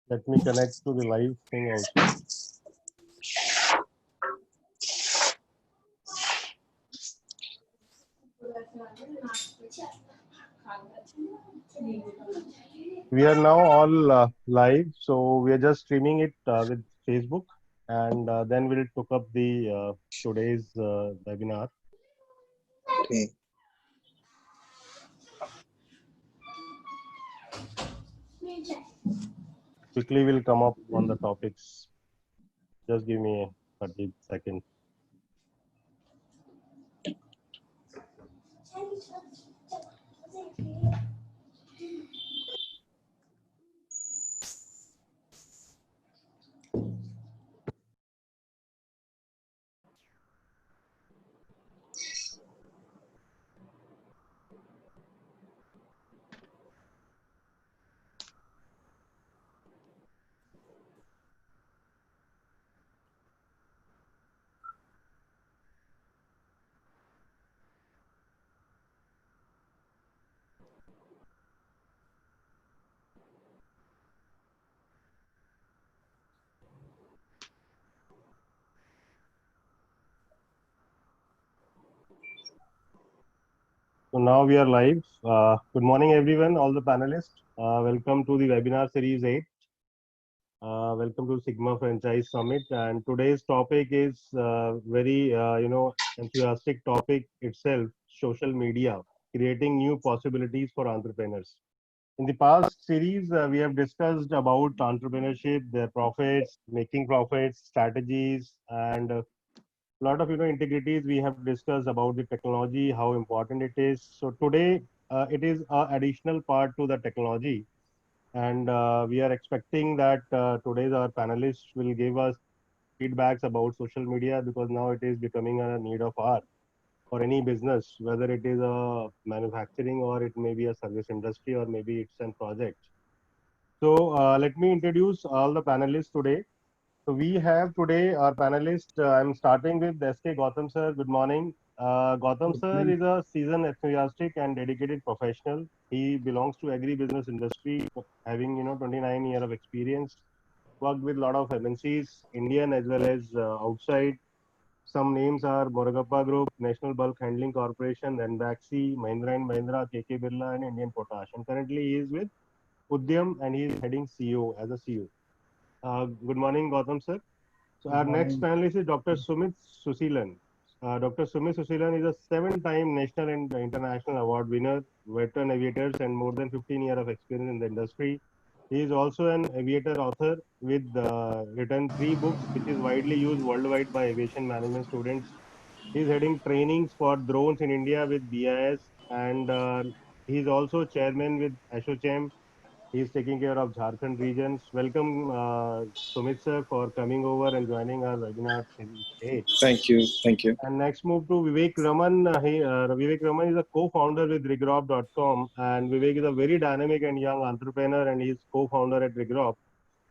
Let me connect to the live thing also. We are now all live, so we are just streaming it with Facebook, and then we'll took up the today's webinar. Okay. Quickly, we'll come up on the topics. Just give me 30 seconds. So now we are live. Good morning, everyone, all the panelists. Welcome to the webinar series 8. Welcome to Sigma Franchise Summit. And today's topic is very, enthusiastic topic itself, social media, creating new possibilities for entrepreneurs. In the past series, we have discussed about entrepreneurship, their profits, making profits, strategies, and a lot of integrities we have discussed about the technology, how important it is. So today, it is a additional part to the technology, and we are expecting that today's our panelists will give us feedbacks about social media because now it is becoming a need of hour for any business, whether it is a manufacturing or it may be a service industry or maybe it's a project. So let me introduce all the panelists today. So we have today our panelist. I'm starting with SK Gautam sir. Good morning. Gautam sir is a seasoned enthusiastic and dedicated professional. He belongs to agri-business industry, having 29 years of experience. Worked with a lot of MNCs, Indian as well as outside. Some names are Moragappa Group, National Bulk Handling Corporation, Ranbaxy, Mahindra and Mahindra, KK Birla, and Indian Potash. And currently he is with Udyam and he is heading CEO as a CEO. Good morning, Gautam sir. So our next panelist is Dr. Sumit Susilan. Dr. Sumit Susilan is a 7-time national and international award winner, veteran aviators, and more than 15 years of experience in the industry. He is also an aviator author with written 3 books, which is widely used worldwide by aviation management students. He is heading trainings for drones in India with BIS, and he is also chairman with ASSOCHAM. He is taking care of Jharkhand regions. Welcome, Sumit sir, for coming over and joining our webinar series 8. Thank you. Thank you. And next move to Vivek Raman. Vivek Raman is a co-founder with Rigrop.com, and Vivek is a very dynamic and young entrepreneur, and he is co-founder at Rigrop.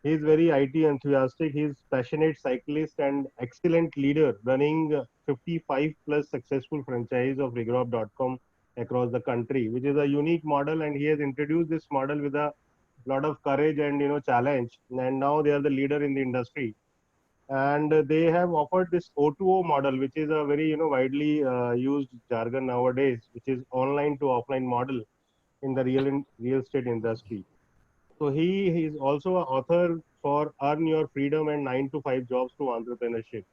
He is very IT enthusiastic. He is passionate cyclist and excellent leader, running 55 plus successful franchise of Rigrop.com across the country, which is a unique model, and he has introduced this model with a lot of courage and challenge, and now they are the leader in the industry. And they have offered this O2O model, which is a very widely used jargon nowadays, which is online to offline model in the real estate industry. So he is also an author for Earn Your Freedom and 9 to 5 Jobs to Entrepreneurship.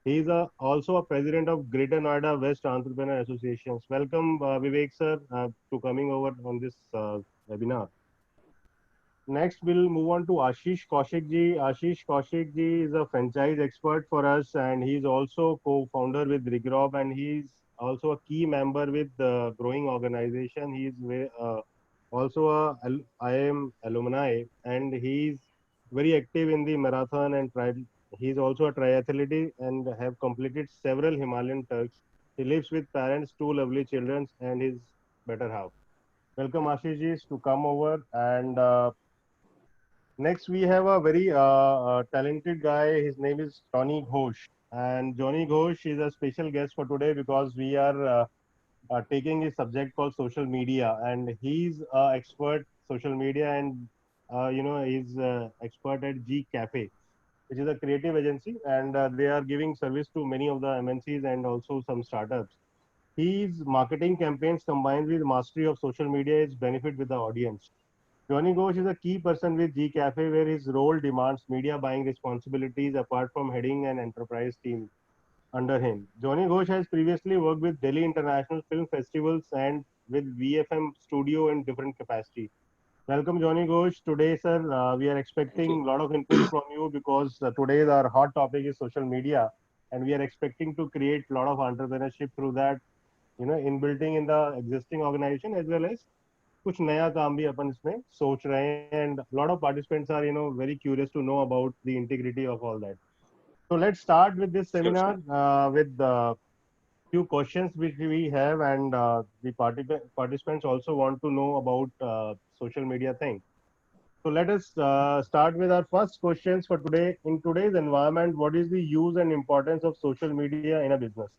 He is also a president of Greater Noida West Entrepreneur Associations. Welcome, Vivek sir, to coming over on this webinar. Next, we'll move on to Ashish Kaushik ji. Ashish Kaushik ji is a franchise expert for us, and he's also co-founder with Rigrop, and he's also a key member with the growing organization. He's also a IIM alumni, and he's very active in the marathon and he's also a triathlete and have completed several Himalayan Turks. He lives with parents, 2 lovely children, and his better half. Welcome, Ashish ji, to come over. And next, we have a very talented guy. His name is Johnny Ghosh. And Johnny Ghosh is a special guest for today because we are taking a subject called social media. And he's expert social media. And he's expert at G Cafe, which is a creative agency, and they are giving service to many of the MNCs and also some startups. His marketing campaigns combined with mastery of social media is benefit with the audience. Johnny Ghosh is a key person with G Cafe, where his role demands media buying responsibilities apart from heading an enterprise team under him. Johnny Ghosh has previously worked with Delhi International Film Festivals and with VFM Studio in different capacity. Welcome, Johnny Ghosh. Today, sir, we are Thank you. expecting a lot of inputs from you because today our hot topic is social media, and we are expecting to create a lot of entrepreneurship through that, in building in the existing organization as well as कुछ नया काम भी अपन इसमें सोच रहे हैं and a lot of participants are very curious to know about the integrity of all that. So let's start with this Sure, seminar sure. with few questions which we have, and the participants also want to know about social media thing. So let us start with our first questions for today. In today's environment, what is the use and importance of social media in a business?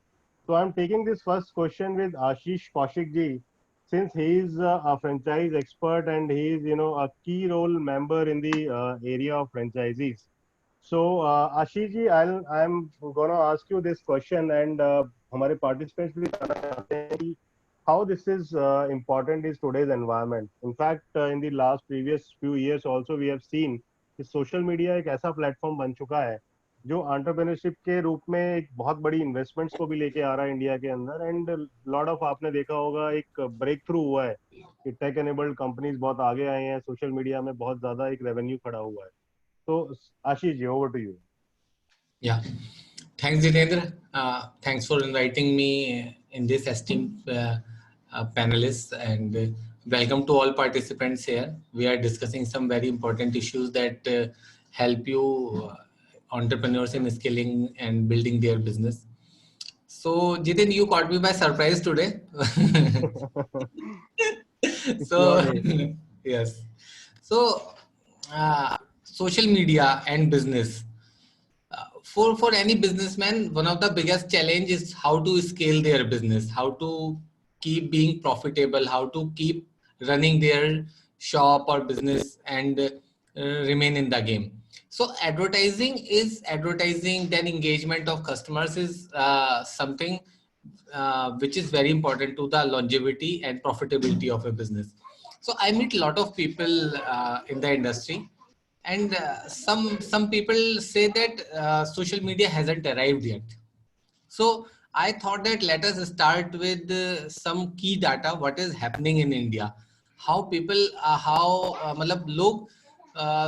So I'm taking this first question with Ashish Kaushik ji, since he is a franchise expert and he is, a key role member in the area of franchisees. So Ashish ji, I'm gonna ask you this question, and हमारे participants भी जानना चाहते हैं कि how this is important is today's environment. In fact, in the last previous few years also we have seen कि social media एक ऐसा platform बन चुका है जो entrepreneurship के रूप में एक बहुत बड़ी investments को भी लेके आ रहा है इंडिया के अंदर, and lot of आपने देखा होगा एक break through हुआ है कि tech enabled companies बहुत आगे आए हैं, social media में बहुत ज्यादा एक revenue खड़ा हुआ है. So Ashish ji, over to you. Yeah, thanks, Jitendra. Thanks for inviting me in this esteemed panelists, and welcome to all participants here. We are discussing some very important issues that help you entrepreneurs in scaling and building their business. So, Jitin, you caught me by surprise today. It's So, your day. yes. So, social media and business. For any businessman, one of the biggest challenge is how to scale their business, how to keep being profitable, how to keep running their shop or business and remain in the game. So advertising is advertising, then engagement of customers is something which is very important to the longevity and profitability of a business. So I meet a lot of people in the industry, and some people say that social media hasn't arrived yet. So I thought that let us start with some key data. What is happening in India? How people, मतलब लोग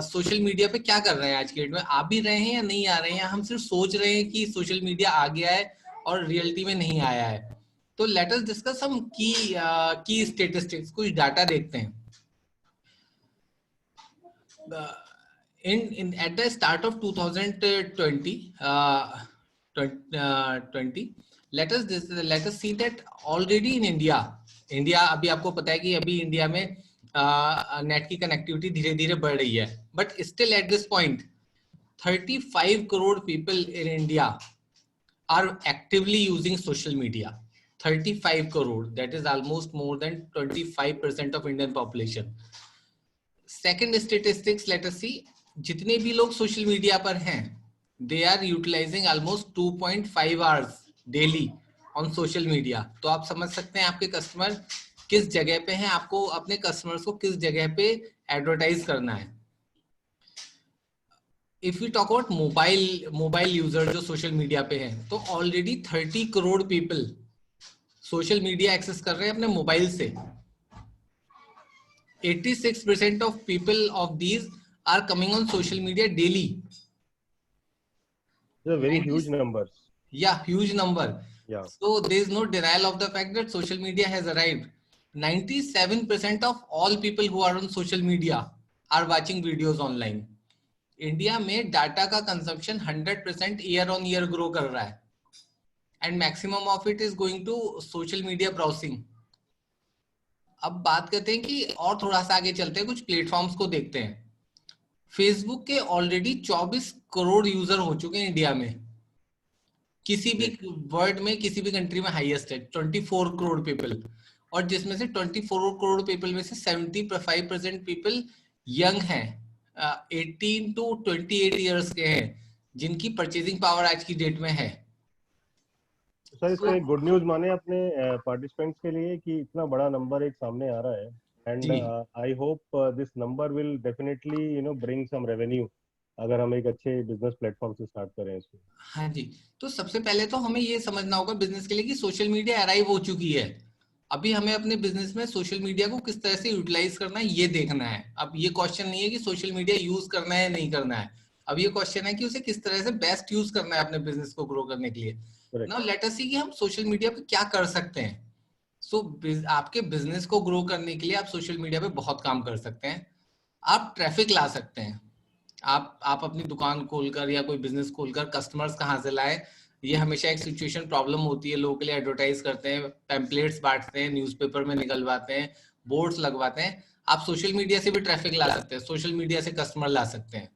social media पे क्या कर रहे हैं आज के date में, आ भी रहे हैं या नहीं आ रहे हैं, हम सिर्फ सोच रहे हैं कि सोशल मीडिया आ गया है और रियलिटी में नहीं आया है. तो लेट अस डिस्कस सम की स्टेटिस्टिक्स, कुछ डाटा देखते हैं. In at the start of 2020, 20, let us see that already in India अभी आपको पता है कि अभी इंडिया में नेट की कनेक्टिविटी धीरे धीरे बढ़ रही है, but still at this point 35 crore people in India are actively using social media. 35 crore, that is almost more than 25% of Indian population. Second statistics, let us see, जितने भी लोग सोशल मीडिया पर हैं, they are utilizing almost 2.5 hours daily on social media. तो आप समझ सकते हैं आपके कस्टमर किस जगह पे हैं, आपको अपने कस्टमर्स को किस जगह पे एडवर्टाइज करना है. If you talk about mobile user जो सोशल मीडिया पे हैं, तो already 30 crore people social media access कर रहे हैं अपने मोबाइल से. 86% of people of these are coming on social media daily. These are very huge numbers. Yeah, huge number. Yeah. So there is no denial of the fact that social media has arrived. 97% of all people who are on social media are watching videos online. India में data का consumption 100% year on year grow कर रहा है, and maximum of it is going to social media browsing. अब बात करते हैं कि और थोड़ा सा आगे चलते हैं, कुछ प्लेटफॉर्म्स को देखते हैं. फेसबुक के ऑलरेडी 24 करोड़ यूजर हो चुके हैं इंडिया में. किसी भी वर्ल्ड में किसी भी कंट्री में हाईएस्ट है 24 करोड़ पीपल, और जिसमें से 24 करोड़ पीपल में से 75% पीपल यंग हैं, 18 to 28 ईयर्स के हैं, जिनकी परचेजिंग पावर आज की डेट में है। सर इसमें एक गुड न्यूज माने अपने पार्टिसिपेंट्स के लिए कि इतना बड़ा नंबर एक सामने आ रहा है, and ji I hope this number will definitely bring some revenue अगर हम एक अच्छे बिजनेस प्लेटफॉर्म से स्टार्ट करें इसको। हाँ जी। तो सबसे पहले तो हमें ये समझना होगा बिजनेस के लिए कि सोशल मीडिया अराइव हो चुकी है। अभी हमें अपने बिजनेस में सोशल मीडिया को किस तरह से यूटिलाइज करना है ये देखना है। अब ये क्वेश्चन नहीं है कि सोशल मीडिया यूज करना है नहीं करना है, अब ये क्वेश्चन है कि उसे किस तरह से बेस्ट यूज करना है अपने बिजनेस को ग्रो करने के लिए। करेक्ट। नाउ लेट अस सी कि हम सोशल मीडिया पे क्या कर सकते हैं। सो आपके बिजनेस को ग्रो करने के लिए आप सोशल मीडिया पे बहुत काम कर सकते हैं। आप ट्रैफिक ला सकते हैं। आप अपनी दुकान खोलकर या कोई बिजनेस खोलकर कस्टमर्स कहाँ से लाए, ये हमेशा एक सिचुएशन प्रॉब्लम होती है। लोगों के लिए एडवर्टाइज करते हैं, पैम्पलेट्स बांटते हैं, न्यूज़पेपर में निकलवाते हैं, बोर्ड्स लगवाते हैं। आप सोशल मीडिया से भी ट्रैफिक ला सकते हैं, सोशल मीडिया से कस्टमर ला सकते हैं।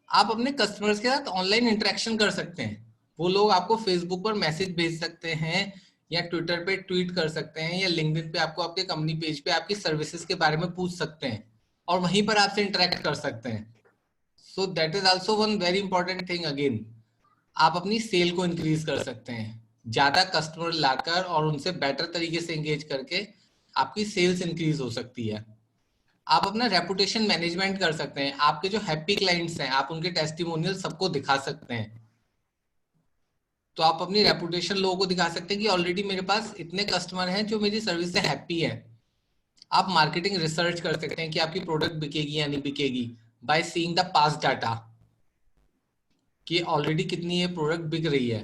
आप अपने कस्टमर्स के साथ ऑनलाइन इंटरेक्शन कर सकते हैं। वो लोग आपको फेसबुक पर मैसेज भेज सकते हैं या ट्विटर पे ट्वीट कर सकते हैं या लिंक्डइन पे आपको आपके कंपनी पेज पे आपकी सर्विसेज के बारे में पूछ सकते हैं और वहीं पर आपसे इंटरेक्ट कर सकते हैं। So that is also one very important thing again. आप अपनी सेल को इंक्रीज कर सकते हैं, ज्यादा कस्टमर लाकर और उनसे बेटर तरीके से एंगेज करके आपकी सेल्स इंक्रीज हो सकती है। आप अपना रेपुटेशन मैनेजमेंट कर सकते हैं। आपके जो हैप्पी क्लाइंट्स हैं आप उनके टेस्टिमोनियल सबको दिखा सकते हैं। तो आप अपनी रेपुटेशन लोगों को दिखा सकते हैं कि ऑलरेडी मेरे पास इतने कस्टमर हैं जो मेरी सर्विस से हैप्पी है। आप मार्केटिंग रिसर्च कर सकते हैं कि आपकी प्रोडक्ट बिकेगी या नहीं बिकेगी by seeing the past data कि ऑलरेडी कितनी ये प्रोडक्ट बिक रही है।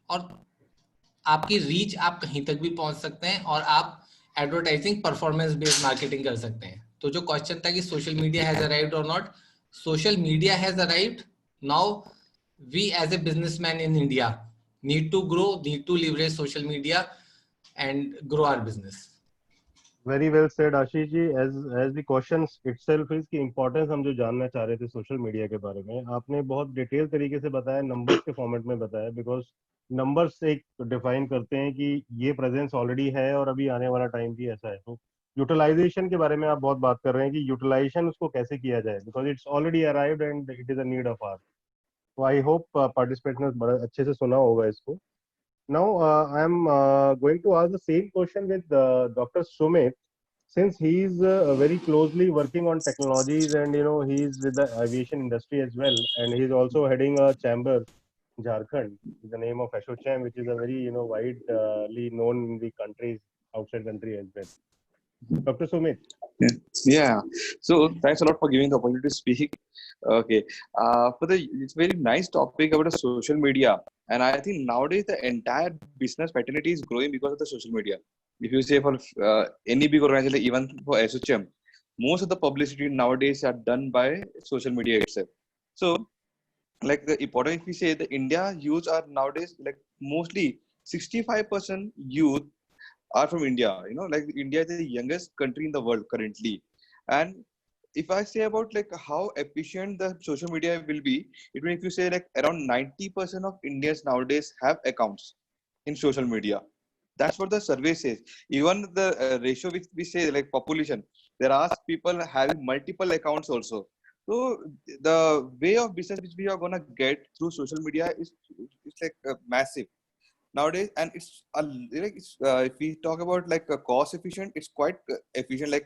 और आपकी रीच आप कहीं तक भी पहुंच सकते हैं और आप एडवर्टाइजिंग परफॉर्मेंस बेस्ड मार्केटिंग कर सकते हैं। तो जो क्वेश्चन था कि सोशल मीडिया हैज अराइव्ड और not, social media has arrived. Now we as a businessman in India need to grow, need to leverage social media and grow our business. Very well said Ashish ji. As the question itself is की importance हम जो जानना चाह रहे थे social media के बारे में, आपने बहुत डिटेल तरीके से बताया, नंबर्स के फॉर्मेट में बताया, बिकॉज नंबर्स एक डिफाइन करते हैं कि ये प्रेजेंस ऑलरेडी है और अभी आने वाला टाइम भी ऐसा है। तो यूटिलाइजेशन के बारे में आप बहुत बात कर रहे हैं कि यूटिलाइजेशन उसको कैसे किया जाए, because it's already arrived and it is a need of hour. तो आई होप पार्टिसिपेंट ने बड़ा अच्छे से सुना होगा इसको। Now, I'm going to ask the same question with Dr. Sumit, since he's very closely working on technologies and he's with the aviation industry as well, and he's also heading a chamber, Jharkhand, with the name of ASSOCHAM, which is a very widely known in the countries outside country as well. Dr. Sumit. Yeah. So thanks a lot for giving the opportunity to speak. Okay. It's a very nice topic about the social media, and I think nowadays the entire business fraternity is growing because of the social media. If you say for any big organization, even for SHM, most of the publicity nowadays are done by social media itself. So, like the important, if we say the India youth are nowadays like mostly 65% youth are from India. Like India is the youngest country in the world currently. And if I say about like how efficient the social media will be, it means if you say like around 90% of Indians nowadays have accounts in social media. That's what the survey says. Even the ratio which we say like population, there are people having multiple accounts also. So the way of business which we are gonna get through social media is like massive nowadays, and if we talk about like cost efficient, it's quite efficient, like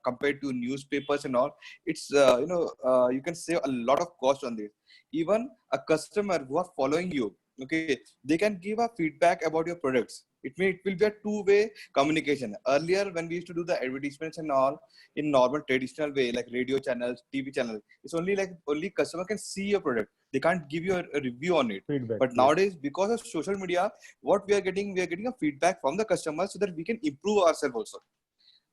compared to newspapers and all. It's you can save a lot of cost on this. Even a customer who are following you, okay, they can give a feedback about your products. It will be a two-way communication. Earlier when we used to do the advertisements and all in normal traditional way, like radio channels, TV channels, it's only customer can see your product, they can't give you a review on it. Feedback, but yes. Nowadays, because of social media, what we are getting a feedback from the customer so that we can improve ourselves also.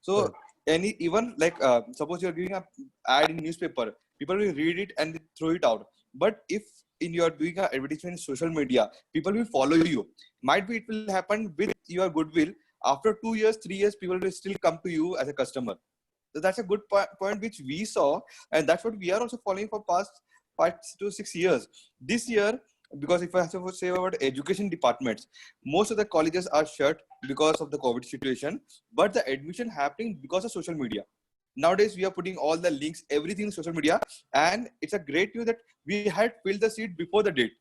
So even like suppose you're giving a ad in newspaper, people will read it and throw it out. But if you are doing an advertisement in social media, people will follow you. Might be it will happen with your goodwill. After 2 years, 3 years, people will still come to you as a customer. So that's a good point which we saw, and that's what we are also following for past 5 to 6 years. This year, because if I have to say about education departments, most of the colleges are shut because of the COVID situation, but the admission happening because of social media. Nowadays, we are putting all the links, everything in social media, and it's a great news that we had filled the seat before the date,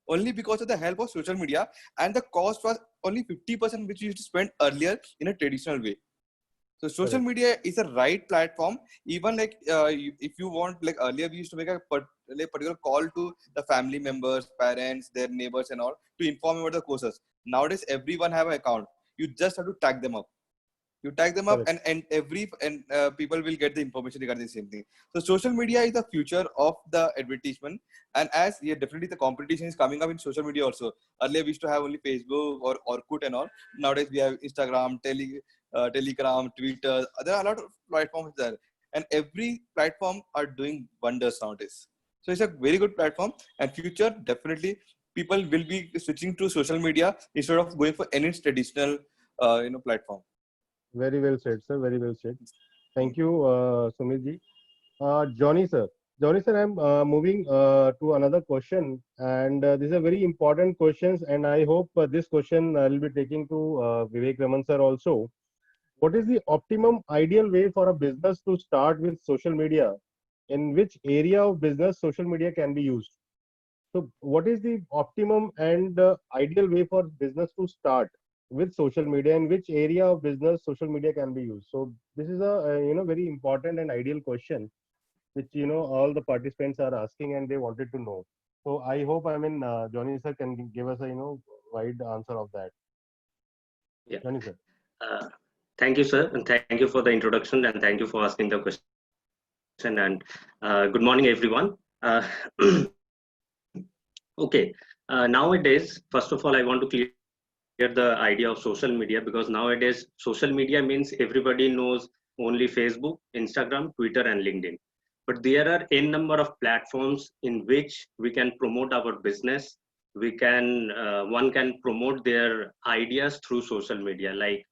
only because of the help of social media, and the cost was only 50% which we used to spend earlier in a traditional way. So social Correct. media is a right platform. Even like if you want, like earlier we used to make a particular call to the family members, parents, their neighbors, and all to inform about the courses. Nowadays, everyone have an account. You just have to tag them up. You tag them up, Correct. and people will get the information regarding the same thing. So social media is the future of the advertisement, and as yeah, definitely the competition is coming up in social media also. Earlier we used to have only Facebook or Orkut and all. Nowadays we have Instagram, Telegram, Twitter. There are a lot of platforms there, and every platform are doing wonders nowadays. So it's a very good platform, and future definitely people will be switching to social media instead of going for any traditional platform. Very well said, sir. Very well said. Thank you, Sumit ji. Johnny sir. Johnny sir, I'm moving to another question, and this is a very important question, and I hope this question will be taking to Vivek Raman sir also. What is the optimum ideal way for a business to start with social media? In which area of business social media can be used? So, what is the optimum and ideal way for business to start with social media? In which area of business social media can be used? So, this is a very important and ideal question, which all the participants are asking and they wanted to know. So, I hope Johnny sir can give us a wide answer of that. Yeah. Johnny sir. Uh, Thank you, sir, and thank you for the introduction, and thank you for asking the question. And good morning, everyone. Okay, nowadays, first of all, I want to clear the idea of social media, because nowadays social media means everybody knows only Facebook, Instagram, Twitter, and LinkedIn. But there are n number of platforms in which we can promote our business. One can promote their ideas through social media, like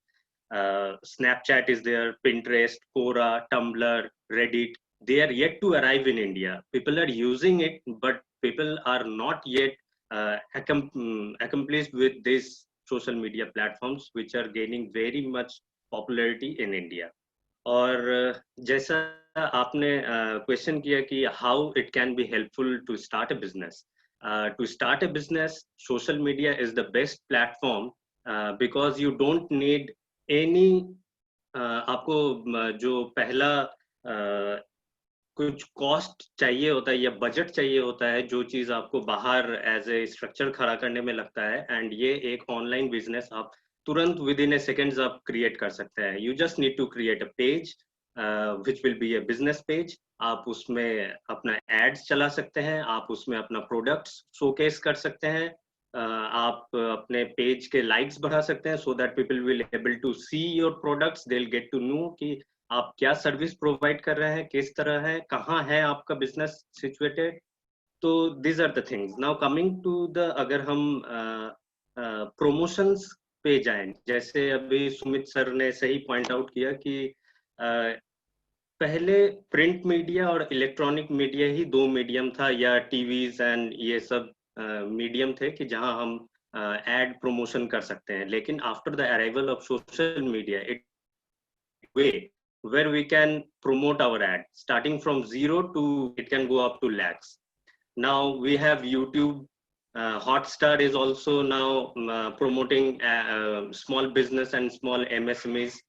Snapchat is there, Pinterest, Quora, Tumblr, Reddit. They are yet to arrive in India. People are using it, but people are not yet accomplished with these social media platforms, which are gaining very much popularity in India. और जैसा आपने question किया कि how it can be helpful to start a business. To start a business, social media is the best platform because you don't need any आपको जो पहला कुछ cost चाहिए होता है या बजट चाहिए होता है, जो चीज आपको बाहर एज ए स्ट्रक्चर खड़ा करने में लगता है, एंड ये एक ऑनलाइन बिजनेस आप तुरंत विद इन ए सेकेंड्स आप क्रिएट कर सकते हैं. You just need to create a page which will be a business page. आप उसमें अपना एड्स चला सकते हैं, आप उसमें अपना प्रोडक्ट्स शोकेस कर सकते हैं, आप अपने पेज के लाइक्स बढ़ा सकते हैं, so that people will able to see your products. They will get to know कि आप क्या सर्विस प्रोवाइड कर रहे हैं, किस तरह है, कहाँ है आपका बिजनेस सिचुएटेड. तो this are the things. Now coming to the, अगर हम प्रमोशंस पे जाएं, जैसे अभी सुमित सर ने सही पॉइंट आउट किया कि पहले प्रिंट मीडिया और इलेक्ट्रॉनिक मीडिया ही दो मीडियम था, या टीवीज एंड ये सब मीडियम थे कि जहां हम एड प्रमोशन कर सकते हैं. लेकिन after the arrival of social media, it way where we can promote our ad starting from zero to it can go up to lakhs. Now we have YouTube. Hotstar is also now promoting small business and small MSMEs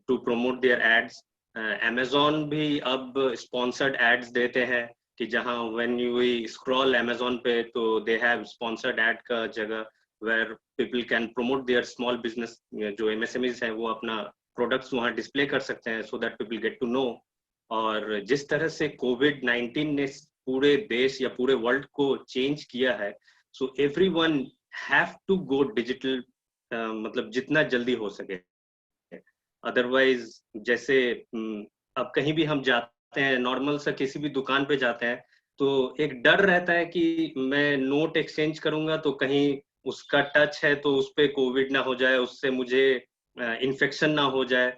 to promote their ads. Amazon भी अब sponsored ads देते हैं कि जहाँ when you scroll Amazon पे तो they have sponsored ad का जगह where people can promote their small business. जो MSMEs हैं वो अपना प्रोडक्ट्स वहां डिस्प्ले कर सकते हैं, so that people get to know. और जिस तरह से कोविड-19 ने पूरे देश या पूरे वर्ल्ड को चेंज किया है, so everyone have to go digital, मतलब जितना जल्दी हो सके. अदरवाइज जैसे अब कहीं भी हम जाते हैं, नॉर्मल सा किसी भी दुकान पे जाते हैं, तो एक डर रहता है कि मैं नोट एक्सचेंज करूंगा तो कहीं उसका टच है तो उस पे कोविड ना हो जाए, उससे मुझे इन्फेक्शन ना हो जाए.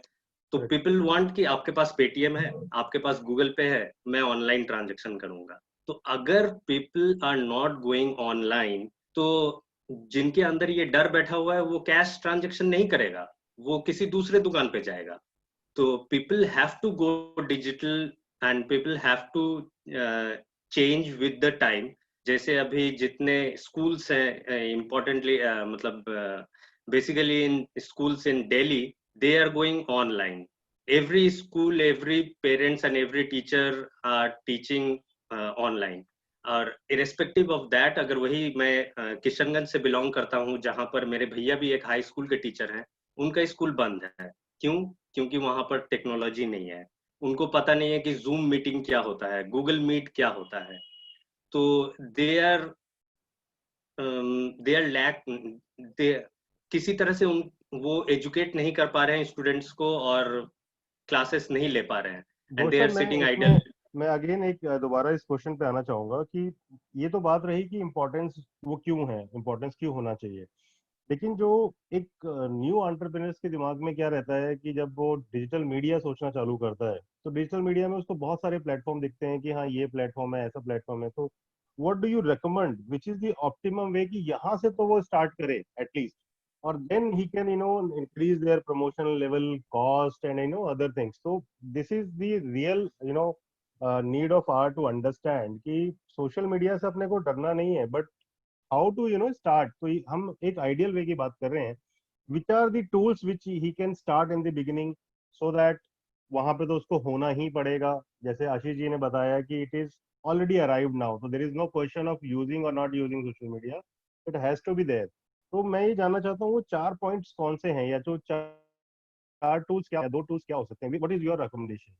तो पीपल वांट कि आपके पास पेटीएम है, आपके पास गूगल पे है, मैं ऑनलाइन ट्रांजैक्शन करूंगा. तो अगर people are not going online, तो जिनके अंदर ये डर बैठा हुआ है वो कैश ट्रांजैक्शन नहीं करेगा, वो किसी दूसरे दुकान पे जाएगा. तो people have to go digital and people have to change with the time. जैसे अभी जितने schools हैं importantly मतलब basically in schools in Delhi they are going online. Every school, every parents and every teacher are teaching online. और irrespective of that, अगर वही मैं किशनगंज से बिलोंग करता हूँ जहाँ पर मेरे भैया भी एक हाई स्कूल के टीचर हैं, उनका स्कूल बंद है। क्यों? क्योंकि वहां पर टेक्नोलॉजी नहीं है, उनको पता नहीं है कि जूम मीटिंग क्या होता है, गूगल मीट क्या होता है। तो दे आर लैक, दे किसी तरह से वो एजुकेट नहीं कर पा रहे हैं स्टूडेंट्स को और क्लासेस नहीं ले पा रहे हैं, and they are sitting idle. मैं अगेन एक दोबारा इस क्वेश्चन पे आना चाहूंगा कि ये तो बात रही कि इम्पोर्टेंस वो क्यों है, इम्पोर्टेंस क्यों होना चाहिए, लेकिन जो एक न्यू एंटरप्रेन्योर्स के दिमाग में क्या रहता है कि जब वो डिजिटल मीडिया सोचना चालू करता है तो डिजिटल मीडिया में उसको बहुत सारे प्लेटफॉर्म दिखते हैं कि हाँ ये प्लेटफॉर्म है, ऐसा प्लेटफॉर्म है। तो what do you recommend, which is the optimum way कि यहाँ से तो वो स्टार्ट करे एटलीस्ट, और then he can increase their promotion level, cost and other things. तो this is the real need of our to understand कि social media से अपने को डरना नहीं है, बट हाउ टू स्टार्ट। तो हम एक आइडियल वे की बात कर रहे हैं, which are the tools which he can start in the beginning, so that वहां पे तो उसको होना ही पड़ेगा। जैसे आशीष जी ने बताया कि it is already arrived now, तो there is no question of using और not using social media, it has to be there. तो मैं ये जानना चाहता हूँ वो 4 पॉइंट्स कौन से हैं, या जो 4 टूल्स क्या, 2 टूल्स क्या हो सकते हैं, what is your recommendation?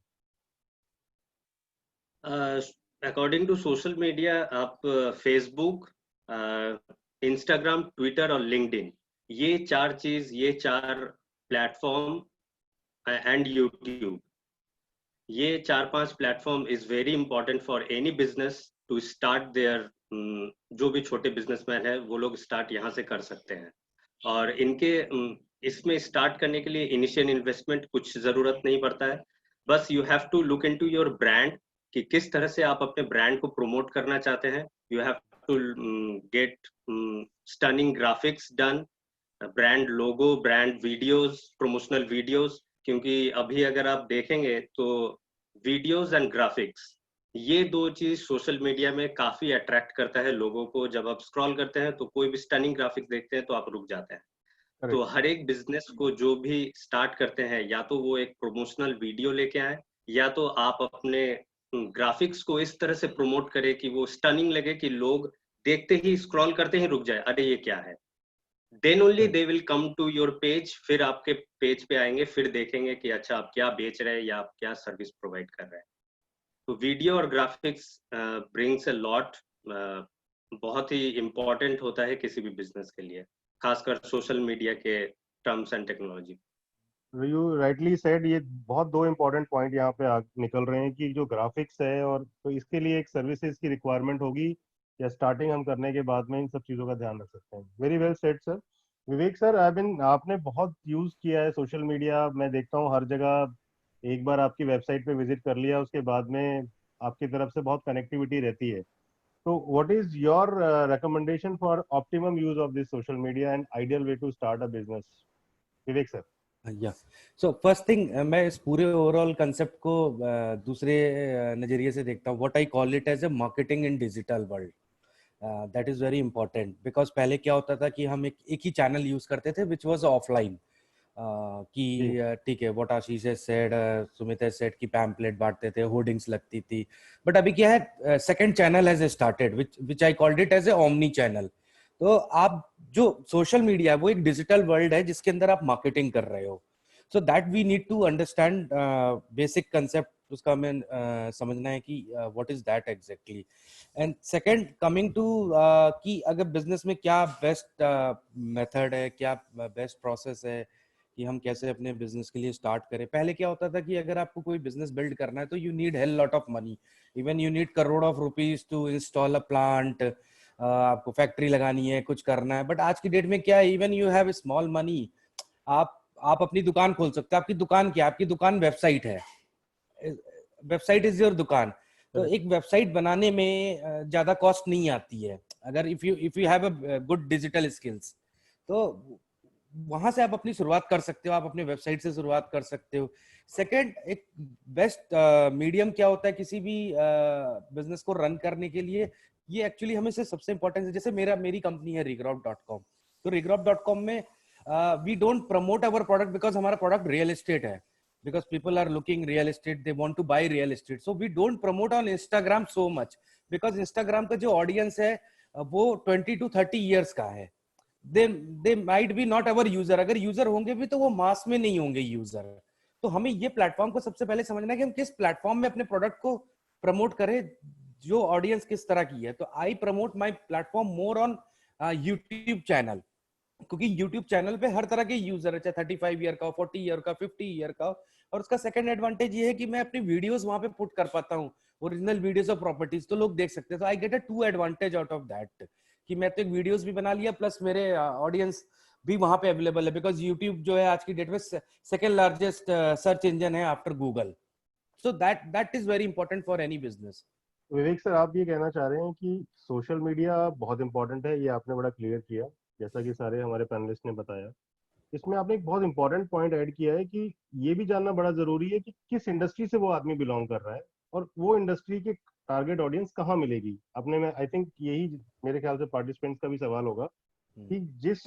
According to social media आप फेसबुक, इंस्टाग्राम, ट्विटर और लिंक्डइन, ये 4 चीज, ये 4 प्लेटफॉर्म एंड यूट्यूब, ये 4-5 platform is very important for any business to start there. जो भी छोटे बिजनेसमैन है वो लोग स्टार्ट यहाँ से कर सकते हैं। और इनके इसमें स्टार्ट करने के लिए इनिशियल इन्वेस्टमेंट कुछ जरूरत नहीं पड़ता है, बस you have to look into your brand कि किस तरह से आप अपने ब्रांड को प्रमोट करना चाहते हैं। You have to get stunning graphics done, brand logo, brand videos, promotional videos, क्योंकि अभी अगर आप देखेंगे तो वीडियोस एंड ग्राफिक्स, ये 2 चीज सोशल मीडिया में काफी अट्रैक्ट करता है लोगों को। जब आप स्क्रॉल करते हैं तो कोई भी स्टनिंग ग्राफिक्स देखते हैं तो आप रुक जाते हैं। तो हर एक बिजनेस को जो भी स्टार्ट करते हैं, या तो वो एक प्रमोशनल वीडियो लेके आए, या तो आप अपने ग्राफिक्स को इस तरह से प्रमोट करें कि वो स्टनिंग लगे कि लोग देखते ही, स्क्रॉल करते ही रुक जाए, अरे ये क्या है। Then only they will come to your page, फिर आपके पेज पे आएंगे, फिर देखेंगे कि अच्छा आप क्या बेच रहे हैं या आप क्या सर्विस प्रोवाइड कर रहे हैं। तो वीडियो और ग्राफिक्स ब्रिंग्स अ लॉट, बहुत ही इम्पोर्टेंट होता है किसी भी बिजनेस के लिए, खासकर सोशल मीडिया के terms and technology. You rightly said, ये बहुत 2 इंपॉर्टेंट पॉइंट यहाँ पे निकल रहे हैं कि जो ग्राफिक्स है, और तो इसके लिए एक सर्विसेज की रिक्वायरमेंट होगी, या स्टार्टिंग हम करने के बाद में इन सब चीज़ों का ध्यान रख सकते हैं। Very well said sir. Vivek sir, आपने बहुत यूज किया है सोशल मीडिया, मैं देखता हूँ हर जगह। एक बार आपकी वेबसाइट पे विजिट कर लिया, उसके बाद में आपकी तरफ से बहुत कनेक्टिविटी रहती है। तो what is your recommendation for optimum use of this social media and ideal way to start a business? Vivek sir. Yeah so first thing, मैं इस पूरे ओवरऑल कंसेप्ट को दूसरे नजरिए से देखता हूँ। What I call it as a marketing in digital world. That is very important, because पहले क्या होता था कि हम एक ही चैनल यूज करते थे विच वाज ऑफलाइन, कि ठीक है, what Ashish has said, Sumit has said कि पैम्पलेट बांटते थे, होर्डिंग्स लगती थी। बट अभी क्या है, second channel has started which I called it as a omni channel. तो आप जो सोशल मीडिया है वो एक डिजिटल वर्ल्ड है जिसके अंदर आप मार्केटिंग कर रहे हो। So that we need to understand basic concept, उसका हमें समझना है कि what is that exactly. And second, coming to कि अगर बिजनेस में क्या बेस्ट मेथड है, क्या बेस्ट प्रोसेस है कि हम कैसे अपने बिजनेस के लिए स्टार्ट करें। पहले क्या होता था कि अगर आपको कोई बिजनेस बिल्ड करना है तो you need hell lot of money, even you need crore of rupees to install a plant, आपको फैक्ट्री लगानी है, कुछ करना है। बट आज की डेट में क्या है, even you have small money, आप अपनी दुकान खोल सकते हो। आपकी दुकान क्या है? आपकी दुकान वेबसाइट है, वेबसाइट इज योर दुकान। तो एक वेबसाइट बनाने में ज्यादा कॉस्ट नहीं आती है, अगर if you have a good digital skills. तो वहां से आप अपनी शुरुआत कर सकते हो, आप अपनी वेबसाइट से शुरुआत कर सकते हो। सेकंड, एक बेस्ट मीडियम क्या होता है किसी भी बिजनेस को रन करने के लिए, ये एक्चुअली हमें से सबसे इंपॉर्टेंट है। जैसे मेरी कंपनी है regrowth.com, तो regrowth.com में we don't promote our product because हमारा प्रोडक्ट रियल एस्टेट है, because people are looking real estate, they want to buy real estate, so we don't promote on Instagram so much, because Instagram का जो audience है वो 20 to 30 years का है। they might be not our user, अगर user होंगे भी तो वो मास में नहीं होंगे यूजर। तो हमें ये प्लेटफॉर्म को सबसे पहले समझना है कि हम किस प्लेटफॉर्म में अपने प्रोडक्ट को प्रमोट करें, जो ऑडियंस किस तरह की है। तो आई promote my platform more on YouTube channel, क्योंकि YouTube चैनल पे हर तरह के यूजर है, चाहे 35 ईयर का हो, 40 ईयर का, 50 ईयर का हो। और उसका सेकंड एडवांटेज ये है कि मैं अपनी वीडियोस वहां पे पुट कर पाता हूँ, ओरिजिनल वीडियोस ऑफ प्रॉपर्टीज, तो लोग देख सकते हैं। तो I get a two advantage out of that, कि मैं तो एक वीडियोस भी बना लिया प्लस मेरे ऑडियंस भी वहां पे अवेलेबल है, बिकॉज यूट्यूब जो है आज की डेट में सेकंड लार्जेस्ट सर्च इंजन है after Google. So that is very important for any business. Vivek sir, आप ये कहना चाह रहे हैं कि सोशल मीडिया बहुत इंपॉर्टेंट है, ये आपने बड़ा क्लियर किया, जैसा कि सारे हमारे पैनलिस्ट ने बताया। इसमें आपने एक बहुत इंपॉर्टेंट पॉइंट ऐड किया है कि ये भी जानना बड़ा जरूरी है कि किस इंडस्ट्री से वो आदमी बिलोंग कर रहा है और वो इंडस्ट्री की टारगेट ऑडियंस कहाँ मिलेगी। अपने में आई थिंक यही मेरे ख्याल से पार्टिसिपेंट्स का भी सवाल होगा कि जिस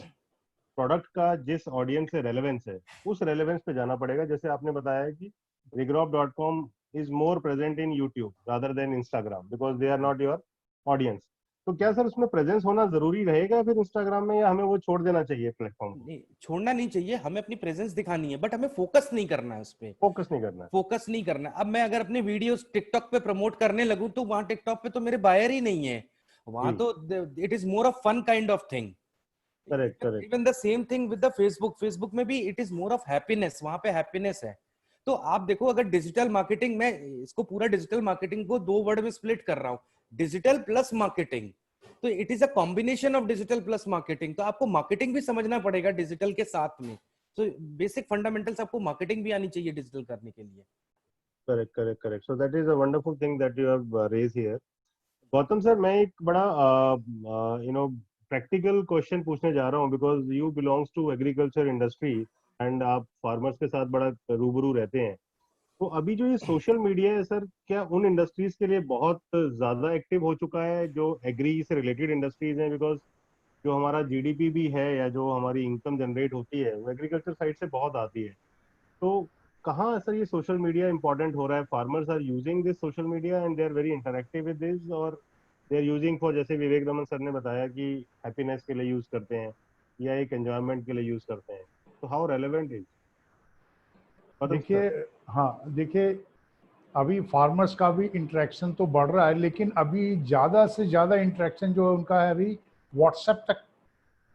प्रोडक्ट का जिस ऑडियंस से रेलेवेंस है, उस रेलेवेंस पे जाना पड़ेगा। जैसे आपने बताया कि regrowth.com is more present in YouTube rather than Instagram because they are not your audience। तो क्या सर उसमें प्रेजेंस होना जरूरी रहेगा फिर इंस्टाग्राम में, या हमें वो छोड़ देना चाहिए प्लेटफॉर्म को? नहीं, छोड़ना नहीं चाहिए, हमें अपनी प्रेजेंस दिखानी है, बट हमें फोकस नहीं करना है उस पे, फोकस नहीं करना है। फोकस नहीं करना। अब मैं अगर अपने वीडियोस टिकटॉक पे प्रमोट करने लगूं तो वहां टिकटॉक पे तो मेरे बायर ही नहीं है, वहां तो it is more of fun kind of thing. Correct correct. Even the same thing with the Facebook, Facebook में भी it is more of happiness, वहां पे हैप्पीनेस है। तो आप देखो, अगर डिजिटल मार्केटिंग, मैं इसको पूरा डिजिटल मार्केटिंग को दो वर्ड में स्प्लिट कर रहा हूँ, डिजिटल प्लस मार्केटिंग। तो it is a combination of digital plus marketing. तो आपको मार्केटिंग भी समझना पड़ेगा डिजिटल के साथ में। तो बेसिक फंडामेंटल्स, आपको मार्केटिंग भी आनी चाहिए डिजिटल करने के लिए। Correct correct correct. So that is a wonderful thing that you have raise here. Gautam sir, मैं एक बड़ा प्रैक्टिकल क्वेश्चन पूछने जा रहा हूँ, because you belongs to agriculture industry and आप फार्मर्स के साथ बड़ा रूबरू रहते हैं। तो अभी जो ये सोशल मीडिया है सर, क्या उन इंडस्ट्रीज के लिए बहुत ज्यादा एक्टिव हो चुका है जो एग्री से रिलेटेड इंडस्ट्रीज हैं? बिकॉज जो हमारा जीडीपी भी है या जो हमारी इनकम जनरेट होती है वो एग्रीकल्चर साइड से बहुत आती है। तो कहाँ सर ये सोशल मीडिया इंपॉर्टेंट हो रहा है? Farmers are using this social media and they are very interactive with this, और दे आर यूजिंग फॉर, जैसे विवेक रमन सर ने बताया कि हैप्पीनेस के लिए यूज करते हैं या एक एंजॉयमेंट के लिए यूज करते हैं। तो हाउ रेलेवेंट इज? देखिए, हाँ देखिए, अभी फार्मर्स का भी इंटरेक्शन तो बढ़ रहा है, लेकिन अभी ज़्यादा से ज़्यादा इंटरेक्शन जो उनका है अभी व्हाट्सएप तक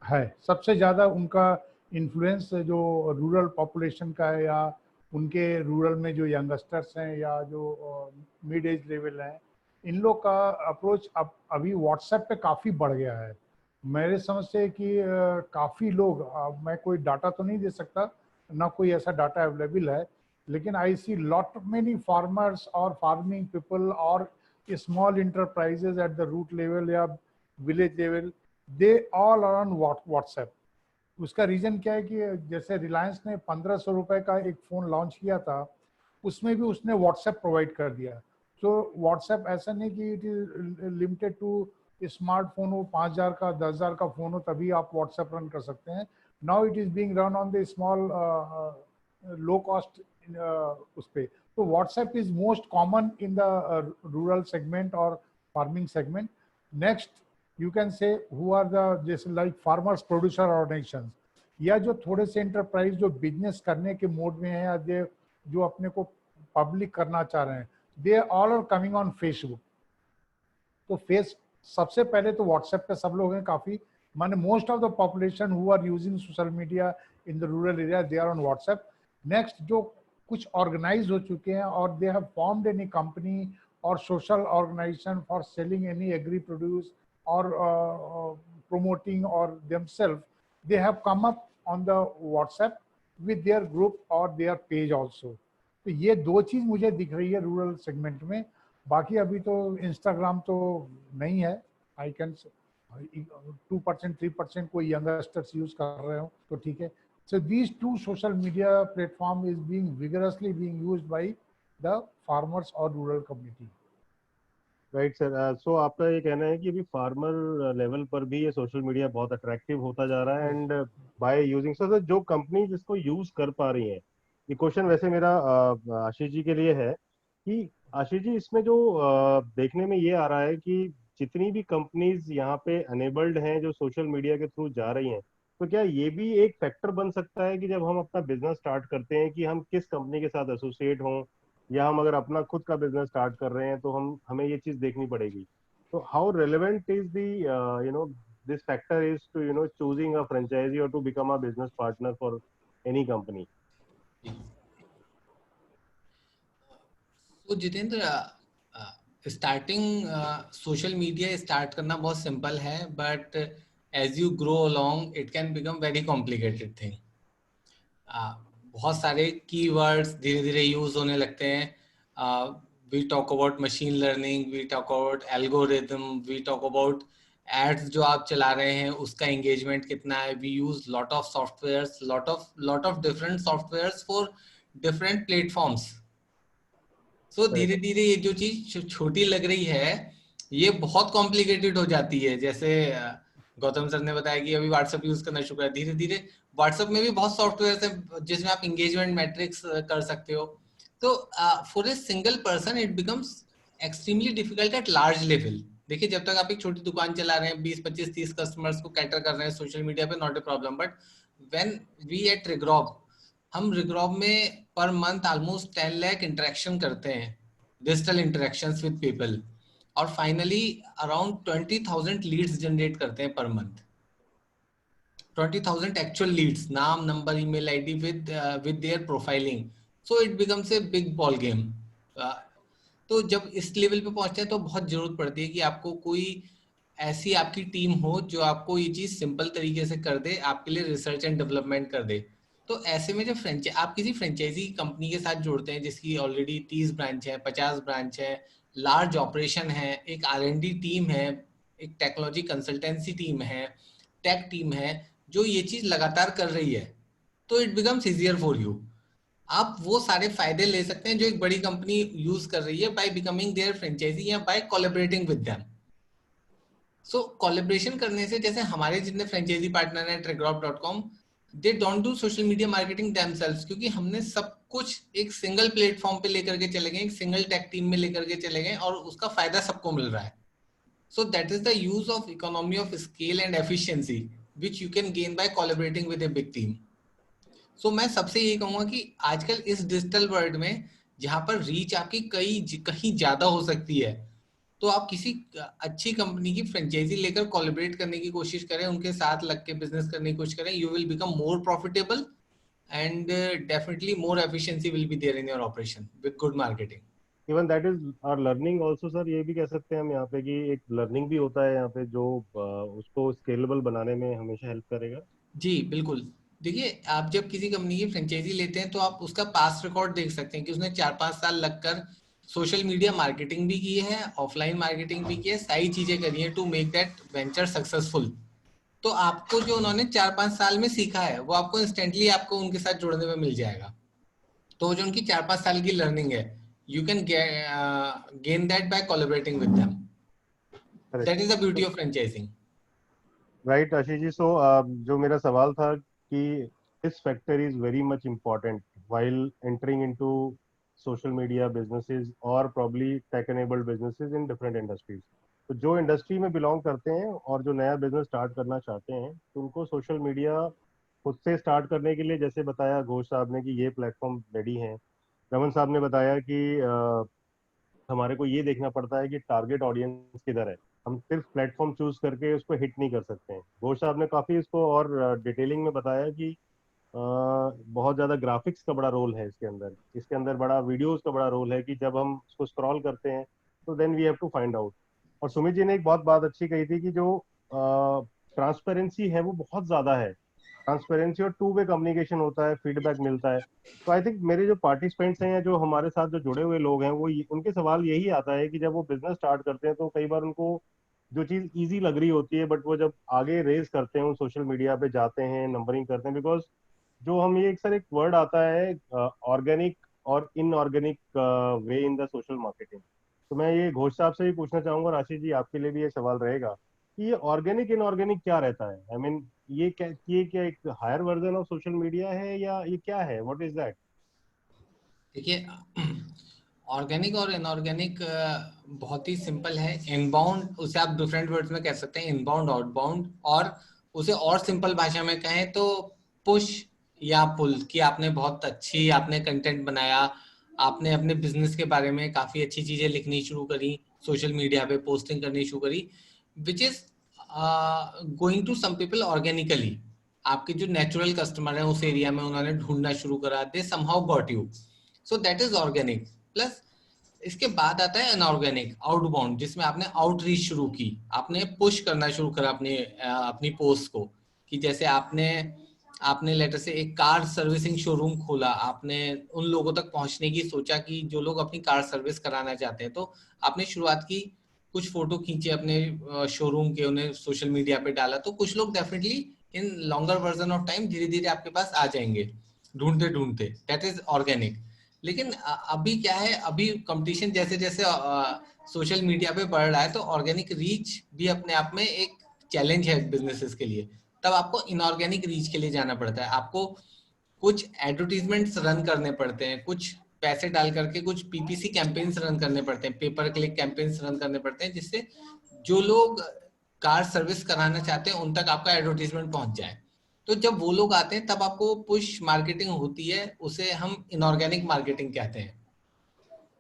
है। सबसे ज़्यादा उनका इन्फ्लुएंस जो रूरल पॉपुलेशन का है, या उनके रूरल में जो यंगस्टर्स हैं या जो मिड एज लेवल हैं, इन लोग का अप्रोच अब अभी व्हाट्सएप पे काफ़ी बढ़ गया है। मेरे समझ से कि काफ़ी लोग, मैं कोई डाटा तो नहीं दे सकता, ना कोई ऐसा डाटा अवेलेबल है, लेकिन I see lot many farmers और फार्मिंग पीपल और small enterprises at the root level या village level, they all are on WhatsApp. उसका रीजन क्या है कि जैसे रिलायंस ने 1500 रुपए का एक फ़ोन लॉन्च किया था, उसमें भी उसने व्हाट्सएप प्रोवाइड कर दिया। तो व्हाट्सएप ऐसा नहीं कि it is limited to smartphone हो, 5000 का 10,000 का फ़ोन हो तभी आप व्हाट्सएप रन कर सकते हैं। Now it is being run on the small low cost उस पर। तो WhatsApp is most common in the rural segment और farming segment. Next you can say who are the, जैसे लाइक फार्मर्स प्रोड्यूसर ऑर्गेनाइजेशंस, या जो थोड़े से enterprise जो बिजनेस करने के मोड में है, या जो अपने को पब्लिक करना चाह रहे हैं, they all are coming on Facebook. तो सबसे पहले तो व्हाट्सएप पे सब लोग हैं काफ़ी, माने most of the population who are using social media in the rural area, they are on WhatsApp. Next, जो कुछ ऑर्गेनाइज हो चुके हैं और they have formed any company और social organisation for selling any agri produce और promoting or themselves, they have come up on the WhatsApp with their group or their page also। तो ये दो चीज मुझे दिख रही है रूरल सेगमेंट में। बाकी अभी तो इंस्टाग्राम तो नहीं है, आई कैन 2% 3% कोई यंगस्टर्स यूज कर रहे हो तो ठीक है. So these two social media platform is being vigorously being used by the farmers or rural community. Right sir. So आपका ये कहना है कि अभी फार्मर लेवल पर भी ये सोशल मीडिया बहुत अट्रैक्टिव होता जा रहा है एंड बाय यूजिंग सर जो कंपनी जिसको यूज कर पा रही है. ये क्वेश्चन वैसे मेरा आशीष जी के लिए है कि आशीष जी इसमें जो देखने में ये आ रहा है कि जितनी भी कंपनीज यहाँ पे अनेबल्ड हैं जो सोशल मीडिया के थ्रू जा रही हैं, तो क्या ये भी एक फैक्टर बन सकता है कि जब हम अपना बिजनेस स्टार्ट करते हैं कि हम किस कंपनी के साथ एसोसिएट हों, या हम अगर अपना खुद का बिजनेस स्टार्ट कर रहे हैं तो हमें ये चीज देखनी पड़ेगी. तो how relevant is the you know this factor is to choosing a franchisee और to become a business partner for any company. तो Jitendra, starting social media start करना बहुत सिंपल है, but as you grow along it can become very complicated thing. बहुत सारे keywords धीरे धीरे use होने लगते हैं. We talk about machine learning, we talk about algorithm, we talk about ads जो आप चला रहे हैं उसका एंगेजमेंट कितना है. We use lot of softwares, lot of different softwares for different platforms. So धीरे धीरे ये जो चीज छोटी लग रही है ये बहुत कॉम्प्लिकेटेड हो जाती है. जैसे गौतम सर ने बताया कि अभी व्हाट्सएप यूज करना शुरू है, धीरे धीरे व्हाट्सएप में भी बहुत सॉफ्टवेयर है जिसमें आप एंगेजमेंट मैट्रिक्स कर सकते हो. तो for a single person it becomes extremely difficult at large level. देखिए, जब तक आप एक छोटी दुकान चला रहे हैं, 20 25 30 कस्टमर्स को कैटर कर रहे हैं सोशल मीडिया पे, not a problem. But when we at रिग्रॉब, हम रिग्रॉब में per month almost 10 lakh interaction करते हैं, डिजिटल इंटरेक्शंस विद पीपल, और फाइनली अराउंड 20,000 लीड्स जनरेट करते हैं पर मंथ. 20,000 एक्चुअल लीड्स, नाम, number, email ID with their profiling. So it becomes a big ball game. तो जब इस लेवल पे पहुंचते हैं तो बहुत जरूरत पड़ती है कि आपको कोई ऐसी आपकी टीम हो जो आपको ये चीज सिंपल तरीके से कर दे, आपके लिए रिसर्च एंड डेवलपमेंट कर दे. तो ऐसे में जब आप किसी फ्रेंचाइजी कंपनी के साथ जोड़ते हैं जिसकी ऑलरेडी 30 ब्रांच है, 50 ब्रांच है, लार्ज ऑपरेशन है, एक R&D टीम है, एक टेक्नोलॉजी कंसल्टेंसी टीम है, टेक टीम है, जो ये चीज लगातार कर रही है, तो it becomes easier for you. आप वो सारे फायदे ले सकते हैं जो एक बड़ी कंपनी यूज कर रही है बाय बिकमिंग देयर फ्रेंचाइजी या by collaborating with them. So collaboration करने से, जैसे हमारे जितने फ्रेंचाइजी पार्टनर हैं ट्रेग्रॉप.com, they don't do social media marketing themselves, क्योंकि हमने सब कुछ एक सिंगल प्लेटफॉर्म पे लेकर के चले गए, एक सिंगल टेक टीम में लेकर के चले गए, और उसका फायदा सबको मिल रहा है. So that is the use of economy of scale and efficiency which you can gain by collaborating with a big team. So मैं सबसे यही कहूँगा कि आजकल इस डिजिटल वर्ल्ड में जहाँ पर रीच आपकी कहीं ज्यादा हो सकती है, तो आप किसी अच्छी कंपनी की फ्रेंचाइजी लेकर कोलैबोरेट करने की कोशिश करें, उनके साथ लग के बिजनेस करने की कोशिश करें. You will become more profitable and definitely more efficiency will be there in your operation with good marketing. Even that is our learning also sir. ये भी कह सकते हैं हम यहाँ पे कि एक लर्निंग भी होता है यहाँ पे जो उसको स्केलेबल बनाने में हमेशा हेल्प करेगा. जी बिल्कुल. देखिए, आप जब किसी कंपनी की फ्रेंचाइजी लेते हैं तो आप उसका पास्ट रिकॉर्ड देख सकते हैं कि उसने 4-5 साल लगकर सोशल मीडिया मार्केटिंग भी की है, ऑफलाइन मार्केटिंग भी की है, सारी चीजें करी है to make that venture successful. तो आपको जो उन्होंने 4-5 साल में सीखा है वो आपको इंस्टेंटली आपको उनके साथ जुड़ने में मिल जाएगा. तो जो उनकी 4-5 साल की लर्निंग है, you can gain that by collaborating with them. That is the beauty of franchising. Right Ashish ji. So जो मेरा सवाल था कि this factor is very much important while entering into social media businesses और probably tech enabled businesses in different industries. तो जो industry में belong करते हैं और जो नया बिजनेस स्टार्ट करना चाहते हैं, तो उनको सोशल मीडिया खुद से स्टार्ट करने के लिए, जैसे बताया घोष साहब ने कि ये प्लेटफॉर्म रेडी हैं, रमन साहब ने बताया कि हमारे को ये देखना पड़ता है कि टारगेट ऑडियंस किधर है. हम सिर्फ प्लेटफॉर्म चूज करके उसको हिट नहीं कर सकते हैं. घोष साहब ने काफी इसको और डिटेलिंग में बताया कि बहुत ज्यादा ग्राफिक्स का बड़ा रोल है इसके अंदर बड़ा वीडियोस का बड़ा रोल है कि जब हम उसको स्क्रॉल करते हैं तो then we have to find out. और सुमित जी ने एक बहुत बात अच्छी कही थी कि जो ट्रांसपेरेंसी है वो बहुत ज्यादा है. ट्रांसपेरेंसी और टू वे कम्युनिकेशन होता है, फीडबैक मिलता है. तो आई थिंक मेरे जो पार्टिसिपेंट्स हैं या जो हमारे साथ जो जुड़े हुए लोग हैं, वो उनके सवाल यही आता है कि जब वो बिजनेस स्टार्ट करते हैं तो कई बार उनको जो चीज इजी लग रही होती है, बट वो जब आगे रेज करते हैं, सोशल मीडिया पे जाते हैं, नंबरिंग करते हैं, बिकॉज जो हम ये एक सर एक वर्ड आता है ऑर्गेनिक और inorganic way in the social marketing. तो मैं ये घोष साहब से भी पूछना चाहूंगा, और आशीष जी आपके लिए भी ये सवाल रहेगा कि ये ऑर्गेनिक इनऑर्गेनिक क्या रहता है? आई मीन ये क्या एक higher version of social media है, या ये क्या है, व्हाट इज दैट? देखिए, ऑर्गेनिक और इनऑर्गेनिक बहुत ही सिंपल है। इनबाउंड उसे आप डिफरेंट वर्ड्स में कह सकते हैं, इनबाउंड, आउटबाउंड, और उसे और सिंपल भाषा में कहें तो पुश या पुल। कि आपने बहुत अच्छी आपने कंटेंट बनाया, आपने अपने बिजनेस के बारे में काफी अच्छी चीजें लिखनी शुरू करी, सोशल मीडिया पे पोस्टिंग करनी शुरू करी, which is going to some people organically. आपके जो नेचुरल कस्टमर है उस एरिया में उन्होंने ढूंढना शुरू करा, दे somehow got you, so that is organic. Plus इसके बाद आता है अनऑर्गेनिक, आउटबाउंड, जिसमें आपने आउटरीच शुरू की, आपने पुश करना शुरू करा अपनी पोस्ट को। कि जैसे आपने आपने लेटर से एक कार सर्विसिंग शोरूम खोला, आपने उन लोगों तक पहुंचने की सोचा कि जो लोग अपनी कार सर्विस कराना चाहते हैं, तो आपने शुरुआत की, कुछ फोटो खींचे अपने शोरूम के, उन्हें सोशल मीडिया पे डाला, तो कुछ लोग definitely in longer version of time धीरे धीरे आपके पास आ जाएंगे ढूंढते ढूंढते, दैट इज ऑर्गेनिक। लेकिन अभी क्या है, अभी कंपटीशन जैसे जैसे सोशल मीडिया पे बढ़ रहा है, तो ऑर्गेनिक रीच भी अपने आप में एक चैलेंज है बिजनेसेस के लिए। तब आपको इनऑर्गेनिक रीच के लिए जाना पड़ता है, आपको कुछ एडवर्टीजमेंट्स रन करने पड़ते हैं, कुछ पैसे डाल करके कुछ पीपीसी कैंपेन्स रन करने पड़ते हैं, पेपर क्लिक कैंपेन्स रन करने पड़ते हैं, जिससे जो लोग कार सर्विस कराना चाहते हैं उन तक आपका एडवर्टीजमेंट पहुंच जाए। तो जब वो लोग आते हैं तब आपको पुश मार्केटिंग होती है, उसे हम इनऑर्गेनिक मार्केटिंग कहते हैं।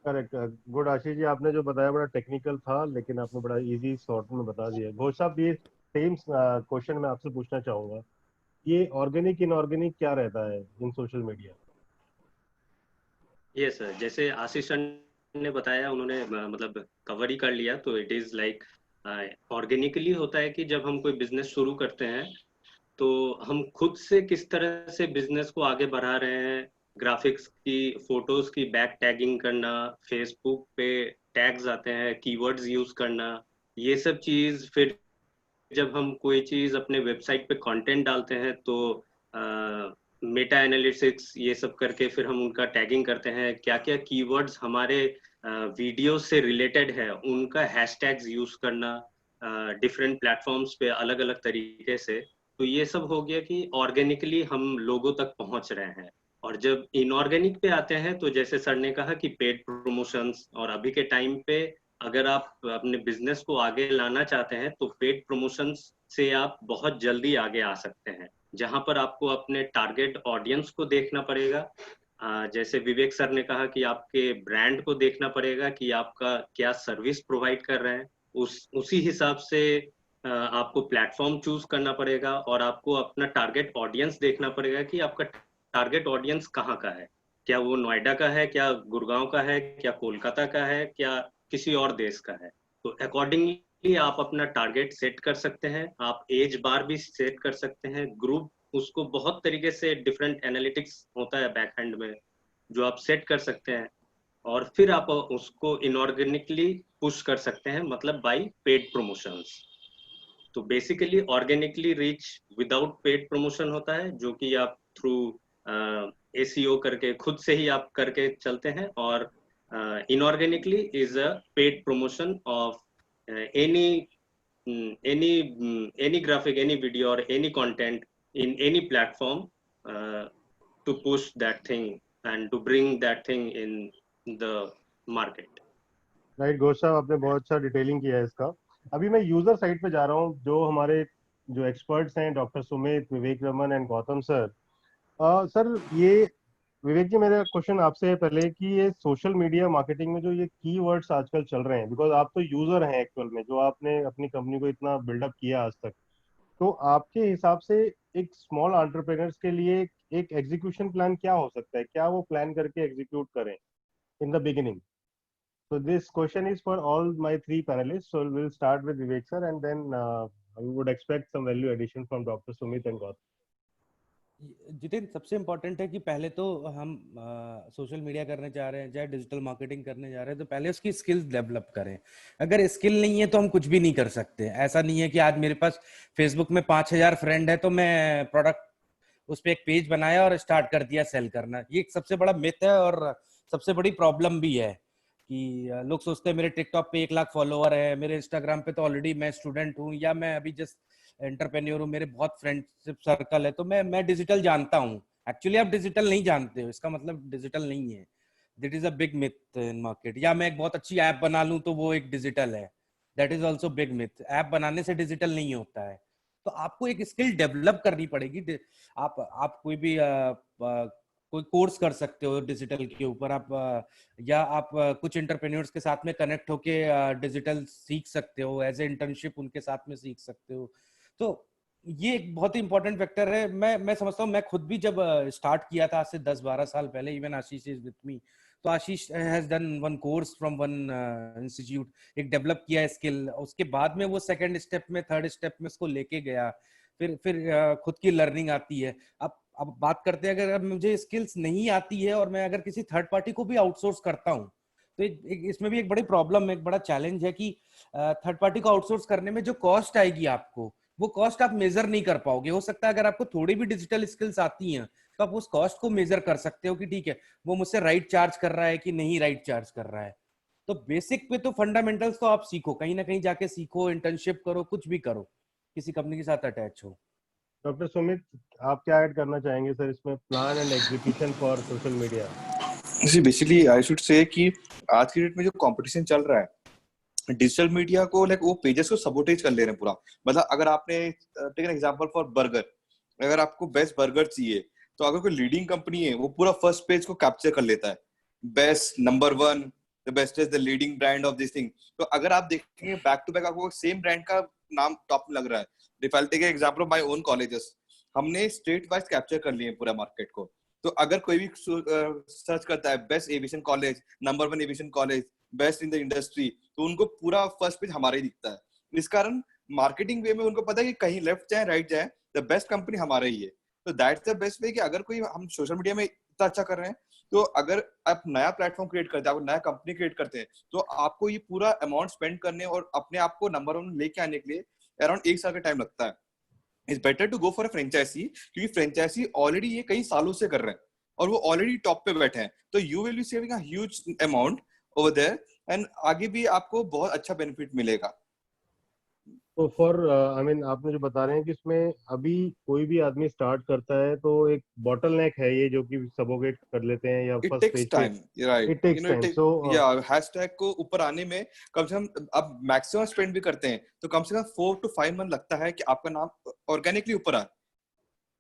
करेक्ट, गुड आशीष जी, आपने जो बताया बड़ा टेक्निकल था, लेकिन आपने बड़ा इजी शॉर्ट में बता दिया। घोष साहब, ये सेम क्वेश्चन मैं आपसे पूछना चाहूंगा, ये ऑर्गेनिक इनऑर्गेनिक क्या रहता है इन सोशल मीडिया? यस सर, जैसे आशीष सर ने बताया, उन्होंने मतलब कवर ही कर लिया। तो इट इज लाइक ऑर्गेनिकली होता है कि जब हम कोई बिजनेस शुरू करते हैं तो हम खुद से किस तरह से बिजनेस को आगे बढ़ा रहे हैं। ग्राफिक्स की, फोटोज की बैक टैगिंग करना, फेसबुक पे टैग्स आते हैं, कीवर्ड्स यूज करना, ये सब चीज। फिर जब हम कोई चीज अपने वेबसाइट पे कंटेंट डालते हैं तो मेटा एनालिटिक्स ये सब करके फिर हम उनका टैगिंग करते हैं, क्या क्या कीवर्ड्स हमारे वीडियो से रिलेटेड है उनका हैशटैग्स यूज करना डिफरेंट प्लेटफॉर्म्स पे अलग अलग तरीके से। तो ये सब हो गया कि ऑर्गेनिकली हम लोगों तक पहुंच रहे हैं। और जब इनऑर्गेनिक पे आते हैं तो जैसे सर ने कहा कि पेड प्रमोशंस, और अभी के टाइम पे अगर आप अपने बिजनेस को आगे लाना चाहते हैं तो पेड प्रमोशंस से आप बहुत जल्दी आगे आ सकते हैं, जहां पर आपको अपने टारगेट ऑडियंस को देखना पड़ेगा। जैसे विवेक सर ने कहा कि आपके ब्रांड को देखना पड़ेगा कि आपका क्या सर्विस प्रोवाइड कर रहे हैं, उसी हिसाब से आपको प्लेटफॉर्म चूज करना पड़ेगा, और आपको अपना टारगेट ऑडियंस देखना पड़ेगा कि आपका टारगेट ऑडियंस कहाँ का है। क्या वो नोएडा का है, क्या गुड़गांव का है, क्या कोलकाता का है, क्या किसी और देश का है। तो अकॉर्डिंगली आप अपना टारगेट सेट कर सकते हैं। आप एज बार भी सेट कर सकते हैं, ग्रुप, उसको बहुत तरीके से डिफरेंट एनालिटिक्स होता है बैक एंड में जो आप सेट कर सकते हैं। और फिर आप उसको इनऑर्गेनिकली पुश कर सकते हैं, मतलब बाय पेड प्रमोशंस। तो basically organically reach without paid promotion होता है, जो कि आप थ्रू एसीओ करके खुद से ही आप करके चलते हैं। और inorganically is a paid promotion of any any graphic, any video, or any content in any platform to push that thing and to bring that thing in the market. Right, Ghosh साहब आपने बहुत अच्छा डिटेलिंग किया है इसका। अभी मैं user side पे जा रहा हूँ, जो हमारे जो एक्सपर्ट्स हैं, doctor Sumit, Vivek Raman and Gautam sir. Sir, ये विवेक जी, मेरा क्वेश्चन आपसे है पहले कि ये सोशल मीडिया मार्केटिंग में जो ये कीवर्ड्स आजकल चल रहे हैं, बिकॉज आप तो यूजर हैं एक्चुअल में, जो आपने अपनी कंपनी को इतना बिल्डअप किया आज तक, तो आपके हिसाब से एक स्मॉल एंटरप्रेन्योर्स के लिए एक एग्जीक्यूशन प्लान क्या हो सकता है? क्या वो प्लान करके एग्जीक्यूट करें इन the beginning? So this question is for all my three panelists. So we'll start with Vivek sir, and then we would expect some value addition from Dr. Sumit and Gautam. Jitendra, सबसे important है कि पहले तो हम social media करने जा रहे हैं, चाहे डिजिटल मार्केटिंग करने जा रहे हैं, तो पहले उसकी स्किल्स डेवलप करें। अगर स्किल नहीं है तो हम कुछ भी नहीं कर सकते। ऐसा नहीं है कि आज मेरे पास फेसबुक में 5,000 फ्रेंड है तो मैं प्रोडक्ट उस पर एक पेज बनाया और स्टार्ट कर दिया सेल करना। ये एक सबसे बड़ा मिथ है और सबसे बड़ी प्रॉब्लम भी है कि लोग सोचते हैं मेरे टिकटॉक पे 1 लाख फॉलोवर है, मेरे इंस्टाग्राम पे तो ऑलरेडी मैं स्टूडेंट हूँ या मैं अभी जस्ट एंटरप्रेन्योर हूँ, मेरे बहुत फ्रेंडशिप सर्कल है तो मैं डिजिटल जानता हूँ। एक्चुअली आप डिजिटल नहीं जानते हो, इसका मतलब डिजिटल नहीं है। That is a big myth in market. या मैं एक बहुत अच्छी ऐप बना लूं तो वो एक डिजिटल है, that is also big myth. App बनाने से डिजिटल नहीं होता है। तो आपको एक स्किल डेवलप करनी पड़ेगी। आप कोई भी कोई कोर्स कर सकते हो डिजिटल के ऊपर। आप या आप कुछ एंटरप्रेन्योर्स के साथ में कनेक्ट होके डिजिटल सीख सकते हो, एज ए इंटर्नशिप उनके साथ में सीख सकते हो। तो ये एक बहुत ही इंपॉर्टेंट फैक्टर है। मैं समझता हूँ, मैं खुद भी जब स्टार्ट किया था आज से 10-12 साल पहले, even Ashish is with me, तो Ashish has done one course from one institute, एक डेवलप किया स्किल। उसके बाद में वो सेकंड स्टेप में, थर्ड स्टेप में उसको लेके गया। फिर खुद की लर्निंग आती है। अब बात करते हैं, अगर मुझे स्किल्स नहीं आती है और मैं अगर किसी थर्ड पार्टी को भी आउटसोर्स करता हूँ तो इसमें भी एक बड़ी प्रॉब्लम है, एक बड़ा चैलेंज है कि थर्ड पार्टी को आउटसोर्स करने में जो कॉस्ट आएगी आपको, वो कॉस्ट आप मेजर नहीं कर पाओगे। हो सकता है अगर आपको थोड़ी भी डिजिटल स्किल्स आती हैं तो आप उस कॉस्ट को मेजर कर सकते हो कि ठीक है वो मुझसे राइट चार्ज कर रहा है कि नहीं राइट चार्ज कर रहा है। तो बेसिक पे तो फंडामेंटल्स तो आप सीखो, कहीं ना कहीं जाके सीखो, इंटर्नशिप करो, कुछ भी करो, किसी कंपनी के साथ अटैच हो। डॉक्टर सुमित, आप क्या ऐड करना चाहेंगे सर इसमें, plan and execution for social media? जी, बेसिकली आई शुड से कि आज की डेट में जो कंपटीशन चल रहा है डिजिटल मीडिया को, लाइक वो पेजेस को सबोटेज कर ले रहे हैं पूरा। मतलब अगर आपने take an example for burger, अगर आपको बेस्ट बर्गर चाहिए तो अगर कोई लीडिंग कंपनी है वो पूरा फर्स्ट पेज को कैप्चर कर लेता है, best number 1, the best is the leading brand of this thing. तो अगर आप देखेंगे बैक टू बैक आपको सेम ब्रांड का नाम टॉप में लग रहा है। If I take example of my own colleges, हमने स्टेट वाइज कैप्चर कर लिए पूरा मार्केट को। तो अगर कोई भी सर्च करता है best aviation college, number 1 aviation college, best in the industry, तो उनको पूरा फर्स्ट पेज हमारा ही दिखता है। इस कारण मार्केटिंग वे में उनको पता है कि कहीं लेफ्ट जाए राइट जाए, द बेस्ट कंपनी हमारा ही है। तो दैट्स द बेस्ट वे कि अगर कोई हम सोशल मीडिया में इतना अच्छा कर रहे हैं, तो अगर आप नया प्लेटफॉर्म क्रिएट करते हैं, आप नया कंपनी क्रिएट करते हैं, तो आपको ये पूरा अमाउंट स्पेंड करने और अपने आप को नंबर 1 लेके आने के लिए अराउंड 1 साल का टाइम लगता है। It's better to go for a franchise, क्योंकि फ्रेंचाइजी ऑलरेडी ये कई सालों से कर रहे हैं और वो ऑलरेडी टॉप पे बैठे हैं। तो you will be saving a huge amount over there and आगे भी आपको बहुत अच्छा बेनिफिट मिलेगा। तो फॉर आई मीन आपने जो बता रहे हैं कि इसमें अभी कोई भी आदमी स्टार्ट करता है तो एक बॉटलनेक है ये जो कि सबोगेट कर लेते हैं या इट फर्स्ट टेक्स पेज पे। Time, right, it takes time. So या हैशटैग को ऊपर आने में कम से कम आप मैक्सिमम स्पेंड भी करते हैं तो कम से कम 4 to 5 मंथ लगता है कि आपका नाम ऑर्गेनिकली ऊपर आए।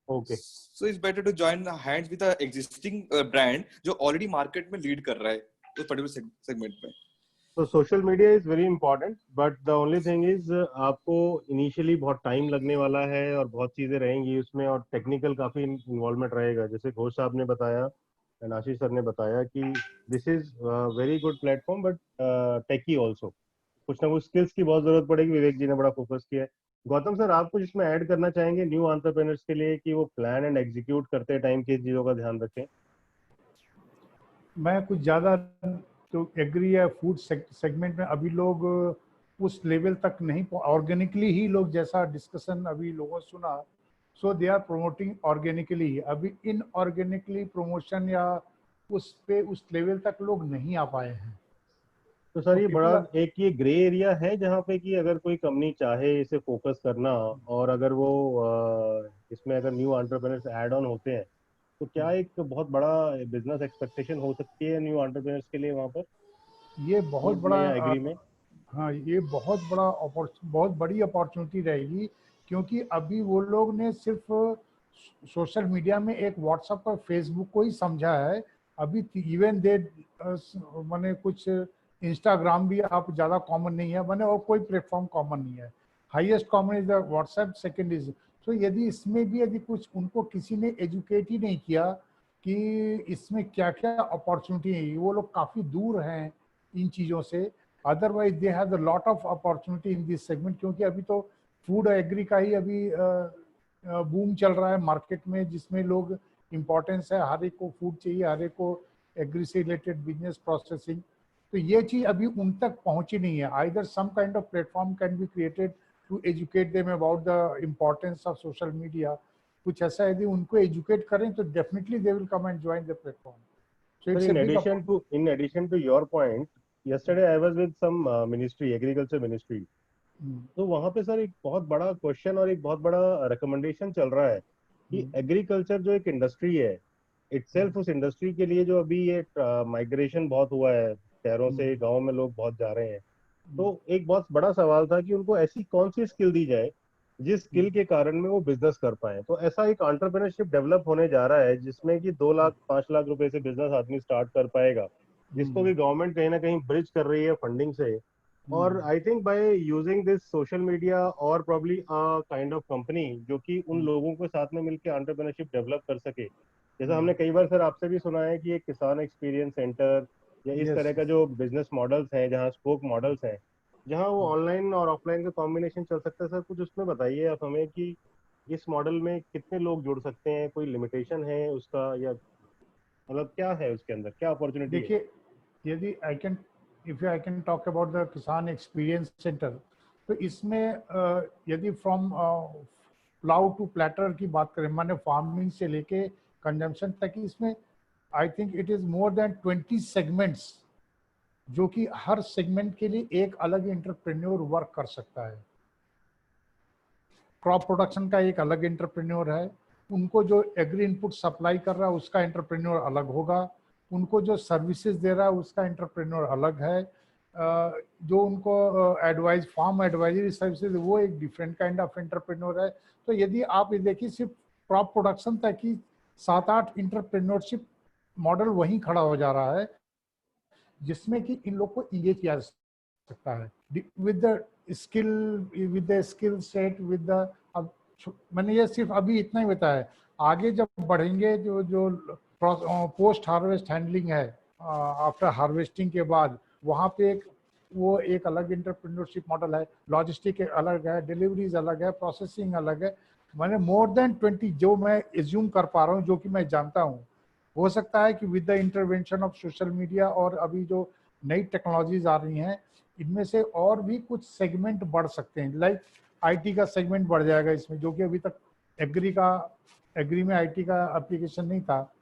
Okay, So it's better to join hands with a existing brand जो already market में lead कर रहा है उस particular segment में। तो social media is very important, but the only thing is आपको इनिशियली बहुत टाइम लगने वाला है और बहुत चीजें रहेंगी उसमें और टेक्निकल काफी इन्वॉल्वमेंट रहेगा। जैसे घोष साहब ने बताया एंड आशीष सर ने बताया कि this is very good platform but techie also, कुछ ना कुछ स्किल्स की बहुत जरूरत पड़ेगी। विवेक जी ने बड़ा फोकस किया है। गौतम सर, आप कुछ इसमें ऐड करना चाहेंगे न्यू एंटरप्रेन्योर्स के लिए कि वो प्लान एंड एग्जीक्यूट करते टाइम किस चीजों का ध्यान रखें? मैं कुछ ज़्यादा तो एग्री है, फूड सेगमेंट में अभी लोग उस लेवल तक नहीं, ऑर्गेनिकली ही लोग, जैसा डिस्कशन अभी लोगों से सुना, सो दे आर प्रोमोटिंग ऑर्गेनिकली। अभी इनऑर्गेनिकली प्रमोशन या उस पे उस लेवल तक लोग नहीं आ पाए हैं। तो सर तो ये बड़ा पीपल, एक ये ग्रे एरिया है जहाँ पे कि अगर कोई कंपनी चाहे इसे फोकस करना और अगर वो इसमें अगर न्यू एंटरप्रेन्योर्स ऐड ऑन होते हैं तो क्या एक बहुत बड़ा बिजनेस एक्सपेक्टेशन हो सकती है न्यू एंटरप्रेन्योर्स के लिए वहाँ पर, ये बहुत फूड बड़ा में या एग्री में? हाँ, ये बहुत बड़ी अपॉर्चुनिटी रहेगी, क्योंकि अभी वो लोग ने सिर्फ सोशल मीडिया में एक व्हाट्सएप और फेसबुक को ही समझा है। अभी इवन दे माने कुछ इंस्टाग्राम भी आप ज़्यादा कॉमन नहीं है, माने और कोई प्लेटफॉर्म कॉमन नहीं है। Highest common is the WhatsApp, second is. तो यदि इसमें भी यदि कुछ उनको किसी ने एजुकेट ही नहीं किया कि इसमें क्या क्या अपॉर्चुनिटी है, वो लोग काफ़ी दूर हैं इन चीज़ों से। Otherwise they have the lot of opportunity in this segment, क्योंकि अभी तो फूड और एग्री का ही अभी बूम चल रहा है मार्केट में, जिसमें लोग इम्पोर्टेंस है, हर एक को फूड चाहिए, हर एक को एग्री से रिलेटेड बिजनेस प्रोसेसिंग, तो ये चीज अभी उन तक पहुंची नहीं है. Either some kind of platform can be created to educate them about the importance of social media. कुछ ऐसा यदि उनको एजुकेट करें तो definitely they will come and join the platform. So Sir, it's a big in addition to your point, yesterday I was with some ministry, agriculture ministry. तो वहां पे sir एक बहुत बड़ा क्वेश्चन और एक बहुत बड़ा रिकमेंडेशन चल रहा है कि एग्रीकल्चर जो एक इंडस्ट्री है इटसेल्फ, उस इंडस्ट्री के लिए जो अभी ये माइग्रेशन बहुत हुआ है, शहरों से गांव में लोग बहुत जा रहे हैं, तो एक बहुत बड़ा सवाल था कि उनको ऐसी कौन सी स्किल दी जाए जिस स्किल के कारण में वो बिजनेस कर पाए. तो ऐसा एक एंटरप्रेन्योरशिप डेवलप होने जा रहा है जिसमें कि 2 लाख 5 लाख रुपए से बिजनेस आदमी स्टार्ट कर पाएगा, जिसको भी गवर्नमेंट कहीं ना कहीं ब्रिज कर रही है फंडिंग से. और I think by using this social media और प्रॉब्ली काइंड ऑफ कंपनी जो कि उन लोगों के साथ में मिलकर एंटरप्रेन्योरशिप डेवलप कर सके, जैसा हमने कई बार सर आपसे भी सुना है कि एक किसान एक्सपीरियंस सेंटर या इस तरह का जो बिजनेस मॉडल्स हैं, जहाँ स्पोक मॉडल्स हैं, जहाँ वो ऑनलाइन और ऑफलाइन का कॉम्बिनेशन चल सकता है. सर कुछ उसमें बताइए आप हमें कि इस मॉडल में कितने लोग जुड़ सकते हैं, कोई लिमिटेशन है उसका, या मतलब क्या है उसके अंदर, क्या अपॉर्चुनिटी है? देखिए, यदि I can talk about the किसान एक्सपीरियंस सेंटर, तो इसमें यदि फ्रॉम प्लाउ टू प्लेटर की बात करें, माने फार्मिंग से लेके कंजम्पशन तक, इसमें I think it is more than 20 segments, जो कि हर सेगमेंट के लिए एक अलग एंटरप्रेन्योर वर्क कर सकता है. क्रॉप प्रोडक्शन का एक अलग एंटरप्रेन्योर है, उनको जो एग्री इनपुट सप्लाई कर रहा है उसका एंटरप्रेन्योर अलग होगा, उनको जो सर्विसेज दे रहा है उसका एंटरप्रेन्योर अलग है, जो उनको एडवाइस फार्म एडवाइजरी सर्विसेज वो एक डिफरेंट काइंड ऑफ एंटरप्रेन्योर है. तो यदि आप ये देखिए सिर्फ क्रॉप प्रोडक्शन तक ही 7-8 एंटरप्रेन्योरशिप मॉडल वहीं खड़ा हो जा रहा है, जिसमें कि इन लोग को इंगेज किया जा सकता है with the skill set with the. अब मैंने ये सिर्फ अभी इतना ही बताया, आगे जब बढ़ेंगे जो पोस्ट हार्वेस्ट हैंडलिंग है, आफ्टर हार्वेस्टिंग के बाद वहाँ पे एक अलग एंटरप्रेन्योरशिप मॉडल है, लॉजिस्टिक अलग है, डिलीवरीज अलग है, प्रोसेसिंग अलग है. मैंने मोर देन 20 जो मैं एज्यूम कर पा रहा हूँ, जो कि मैं जानता हूँ. हो सकता है कि with the intervention of social media और अभी जो नई टेक्नोलॉजीज आ रही हैं, इनमें से और भी कुछ सेगमेंट बढ़ सकते हैं. लाइक आईटी का सेगमेंट बढ़ जाएगा इसमें, जो कि अभी तक एग्री में आईटी का एप्लीकेशन नहीं था,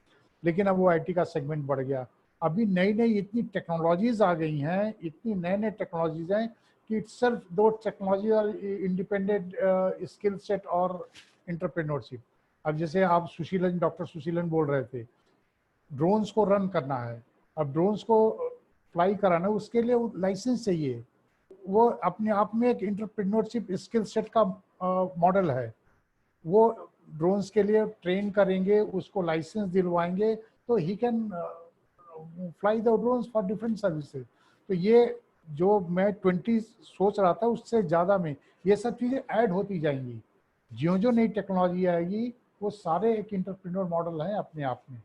लेकिन अब वो आईटी का सेगमेंट बढ़ गया. अभी नई नई इतनी टेक्नोलॉजीज आ गई हैं, इतनी नए नए टेक्नोलॉजीज हैं कि इटसेल्फ दो टेक्नोलॉजी और इंडिपेंडेंट स्किल सेट और एंटरप्रेन्योरशिप. अब जैसे आप डॉक्टर सुशीलन बोल रहे थे, ड्रोन्स को रन करना है, अब ड्रोन्स को फ्लाई कराना है, उसके लिए लाइसेंस चाहिए. वो अपने आप में एक एंटरप्रेन्योरशिप स्किल सेट का मॉडल है. वो ड्रोन्स के लिए ट्रेन करेंगे, उसको लाइसेंस दिलवाएंगे, तो he can fly the drones for different services. तो ये जो मैं 20 सोच रहा था, उससे ज़्यादा में ये सब चीज़ें ऐड होती जाएंगी. जो जो नई टेक्नोलॉजी आएगी वो सारे एक एंटरप्रेन्योर मॉडल हैं अपने आप में.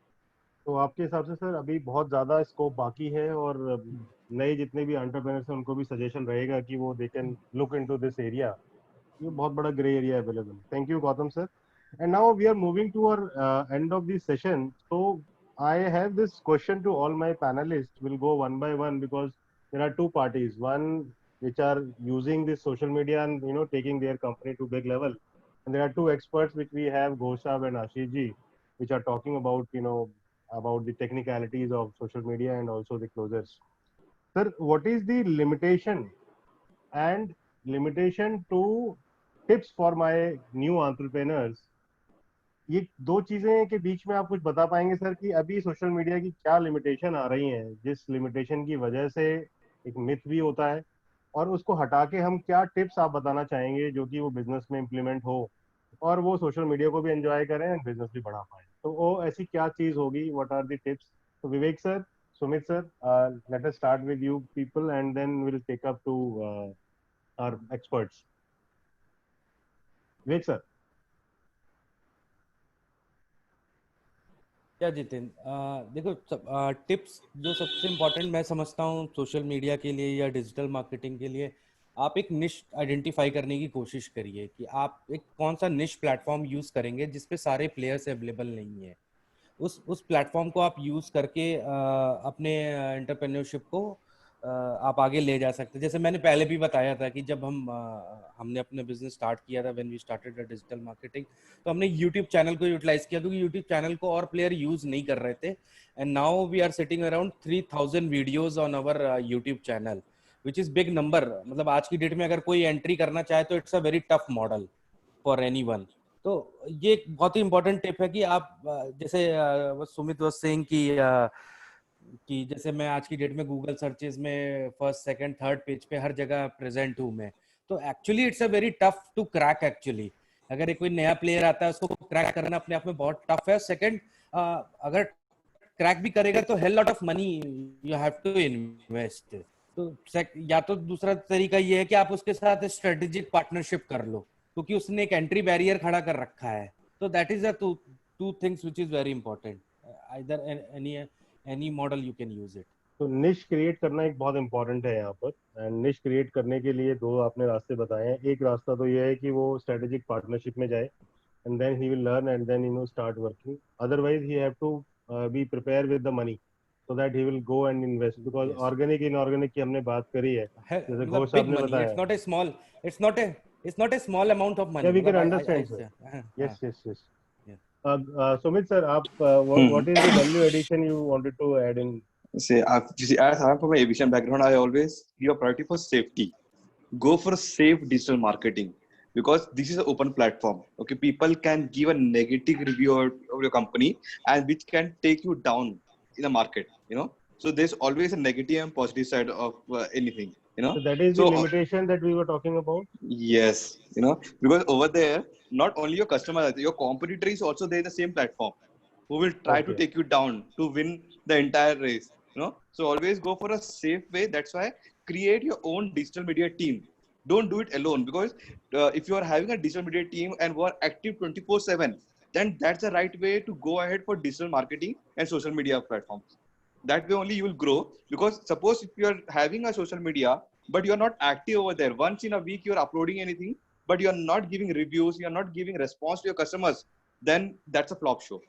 तो आपके हिसाब से सर अभी बहुत ज्यादा स्कोप बाकी है, और नए जितने भी एंटरप्रेन्योर्स हैं उनको भी सजेशन रहेगा कि वो they can look into this area. ये बहुत बड़ा grey area available. Thank you Gautam sir. And now we are moving to our end of the session. So I have this question to all my panelists. We'll go one by one because there are two parties. One which are using this social media and taking their company to big level, and there are two experts which we have, Ghoshab and Ashish ji, which are talking about about the technicalities of social media and also the closures. Sir, what is the limitation to tips for my new entrepreneurs? ये दो चीजें के बीच में आप कुछ बता पाएंगे sir कि अभी सोशल मीडिया की क्या लिमिटेशन आ रही हैं, जिस लिमिटेशन की वजह से एक मिथ भी होता है, और उसको हटा के हम क्या टिप्स आप बताना चाहेंगे जो कि वो बिजनेस में इम्प्लीमेंट हो और वो सोशल मीडिया को भी एंजॉय करें और बिजनेस भी बढ़ा पाए? तो वो ऐसी क्या चीज होगी? What are the tips? तो Vivek sir, Sumit sir, let us start with you people and then will take up to our experts. Vivek sir. क्या जितिन, देखो टिप्स जो सबसे इम्पोर्टेंट मैं समझता हूँ सोशल मीडिया के लिए या डिजिटल मार्केटिंग के लिए, आप एक निश आइडेंटिफाई करने की कोशिश करिए कि आप एक कौन सा निश प्लेटफॉर्म यूज करेंगे जिसपे सारे प्लेयर्स अवेलेबल नहीं है। उस प्लेटफॉर्म को आप यूज करके अपने एंटरप्रेन्योरशिप को आप आगे ले जा सकते हैं। जैसे मैंने पहले भी बताया था कि जब हमने अपने बिजनेस स्टार्ट किया था, when we started digital marketing, तो हमने यूट्यूब चैनल को यूटिलाइज किया क्योंकि यूट्यूब चैनल को और प्लेयर यूज नहीं कर रहे थे। And now we are sitting around 3000 videos on our YouTube channel, which is big number. मतलब आज की डेट में अगर कोई एंट्री करना चाहे तो it's a very tough model for anyone. तो ये एक बहुत ही इंपॉर्टेंट टिप है कि आप जैसे सुमित वाज सेइंग कि जैसे मैं आज की डेट में गूगल सर्चेस में फर्स्ट सेकंड थर्ड पेज पे हर जगह प्रेजेंट हूँ मैं, तो actually it's a very tough to crack actually. अगर एक कोई नया प्लेयर आता है उसको क्रैक करना अपने आप में बहुत टफ है। सेकंड, अगर क्रैक भी करेगा तो hell lot of money you have to invest. तो या तो दूसरा तरीका ये है कि आप उसके साथ स्ट्रेटेजिक पार्टनरशिप कर लो, क्योंकि उसने एक एंट्री बैरियर खड़ा कर रखा है। तो that is the two things which is very important. Either any model you can use it. तो निश क्रिएट करना एक बहुत इंपॉर्टेंट है यहाँ पर। एंड निश क्रिएट करने के लिए दो आपने रास्ते बताए हैं। एक रास्ता तो ये है कि वो स्ट्रेटेजिक पार्टनरशिप में जाए, and then he will learn and then start working. Otherwise he have to be prepared with the money so that he will go and invest, because Yes. organic inorganic की हमने बात करी है, जैसे मतलब Ghosh big साहब ने मनी, बताया। It's not a small, it's not a small amount of money. Yeah, we can मतलब understand, sir. Yes, yes, yes. Sumit sir, आप what is the value addition you wanted to add in? As I'm from an aviation background, I always give a priority for safety. Go for safe digital marketing, because this is an open platform. Okay, people can give a negative review of your company, and which can take you down in the market. So there's always a negative and positive side of anything. So that is the limitation that we were talking about. Yes, because over there, not only your customer, your competitor is also there in the same platform, who will try to take you down to win the entire race. So always go for a safe way. That's why create your own digital media team. Don't do it alone, because if you are having a digital media team and who are active 24/7, then that's the right way to go ahead for digital marketing and social media platforms. That way only you will grow. Because suppose if you are having a social media but you are not active over there, once in a week you are uploading anything but you are not giving reviews, you are not giving response to your customers, then that's a flop show.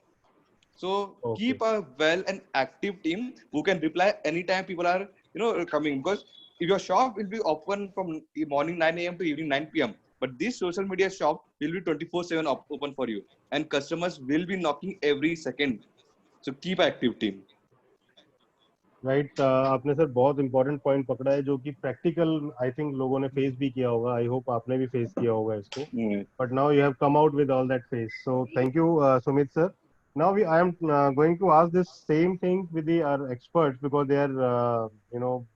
So keep a well and active team who can reply anytime people are coming. Because if your shop will be open from morning 9 a.m. to evening 9 p.m., but this social media shop will be 24/7 open for you, and customers will be knocking every second. So keep an active team. Right, आपने sir बहुत important point पकड़ा है, जो कि practical I think लोगों ने face भी किया होगा। आई होप आपने भी फेस किया होगा इसको, but now you have come out with all that face. So thank you Sumit sir. Now I am going to ask this same thing with our experts, because they are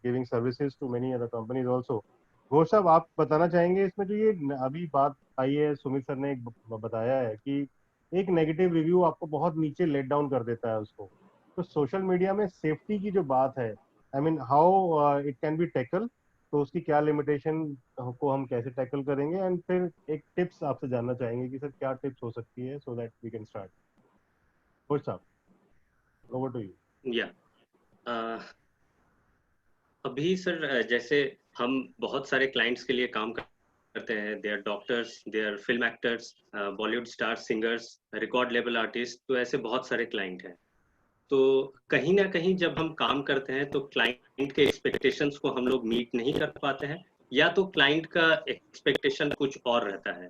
giving services to many other companies also. Ghosh साहब, आप बताना चाहेंगे इसमें जो ये अभी बात आई है, सुमित सर ने एक बताया है कि एक नेगेटिव रिव्यू आपको बहुत नीचे लेट डाउन कर देता है उसको। तो सोशल मीडिया में सेफ्टी की जो बात है, I mean how it can be tackle, तो उसकी क्या लिमिटेशन को हम कैसे टैकल करेंगे, एंड फिर एक टिप्स आपसे जानना चाहेंगे कि सर क्या टिप्स हो सकती है, so that we can start. Ghosh साहब, ओवर टू यू। या अभी सर, जैसे हम बहुत सारे क्लाइंट्स के लिए काम करते हैं। They are doctors, they are film actors, Bollywood stars, singers, record label artist, तो ऐसे बहुत सारे क्लाइंट हैं। तो कहीं ना कहीं जब हम काम करते हैं तो क्लाइंट के एक्सपेक्टेशंस को हम लोग मीट नहीं कर पाते हैं, या तो क्लाइंट का एक्सपेक्टेशन कुछ और रहता है।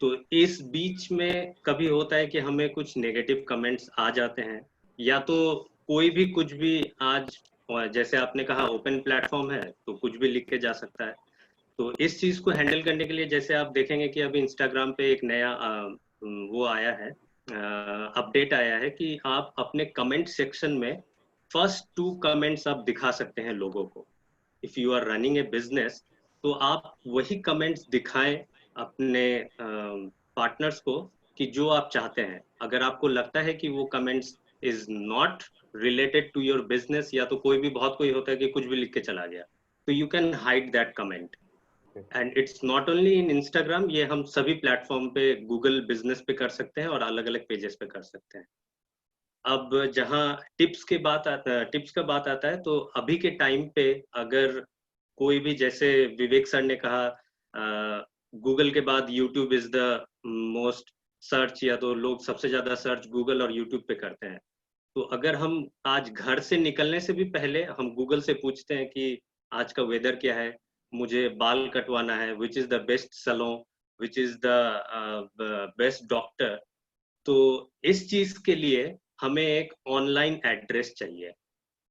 तो इस बीच में कभी होता है कि हमें कुछ नेगेटिव कमेंट्स आ जाते हैं, या तो कोई भी कुछ भी आज, जैसे आपने कहा ओपन प्लेटफॉर्म है तो कुछ भी लिख के जा सकता है। तो इस चीज को हैंडल करने के लिए जैसे आप देखेंगे कि अभी इंस्टाग्राम पे एक नया वो आया है, अपडेट आया है कि आप अपने कमेंट सेक्शन में फर्स्ट 2 कमेंट्स आप दिखा सकते हैं लोगों को। If you are running a business तो आप वही कमेंट्स दिखाएं अपने पार्टनर्स को कि जो आप चाहते हैं। अगर आपको लगता है कि वो comments is not related to your business, या तो कोई होता है कि कुछ भी लिख के चला गया, तो you can hide that comment. And it's not only in Instagram, ये हम सभी प्लेटफॉर्म पे गूगल बिजनेस पे कर सकते हैं और अलग अलग पेजेस पे कर सकते हैं। अब जहां टिप्स का बात आता है, तो अभी के टाइम पे अगर कोई भी, जैसे विवेक सर ने कहा गूगल के बाद YouTube is the most search, या तो लोग सबसे ज्यादा सर्च गूगल और यूट्यूब पे करते हैं। तो अगर हम आज घर से निकलने से भी पहले हम गूगल से पूछते हैं कि आज का वेदर क्या है, मुझे बाल कटवाना है, which is the best salon, which is the best doctor, तो इस चीज के लिए हमें एक ऑनलाइन एड्रेस चाहिए।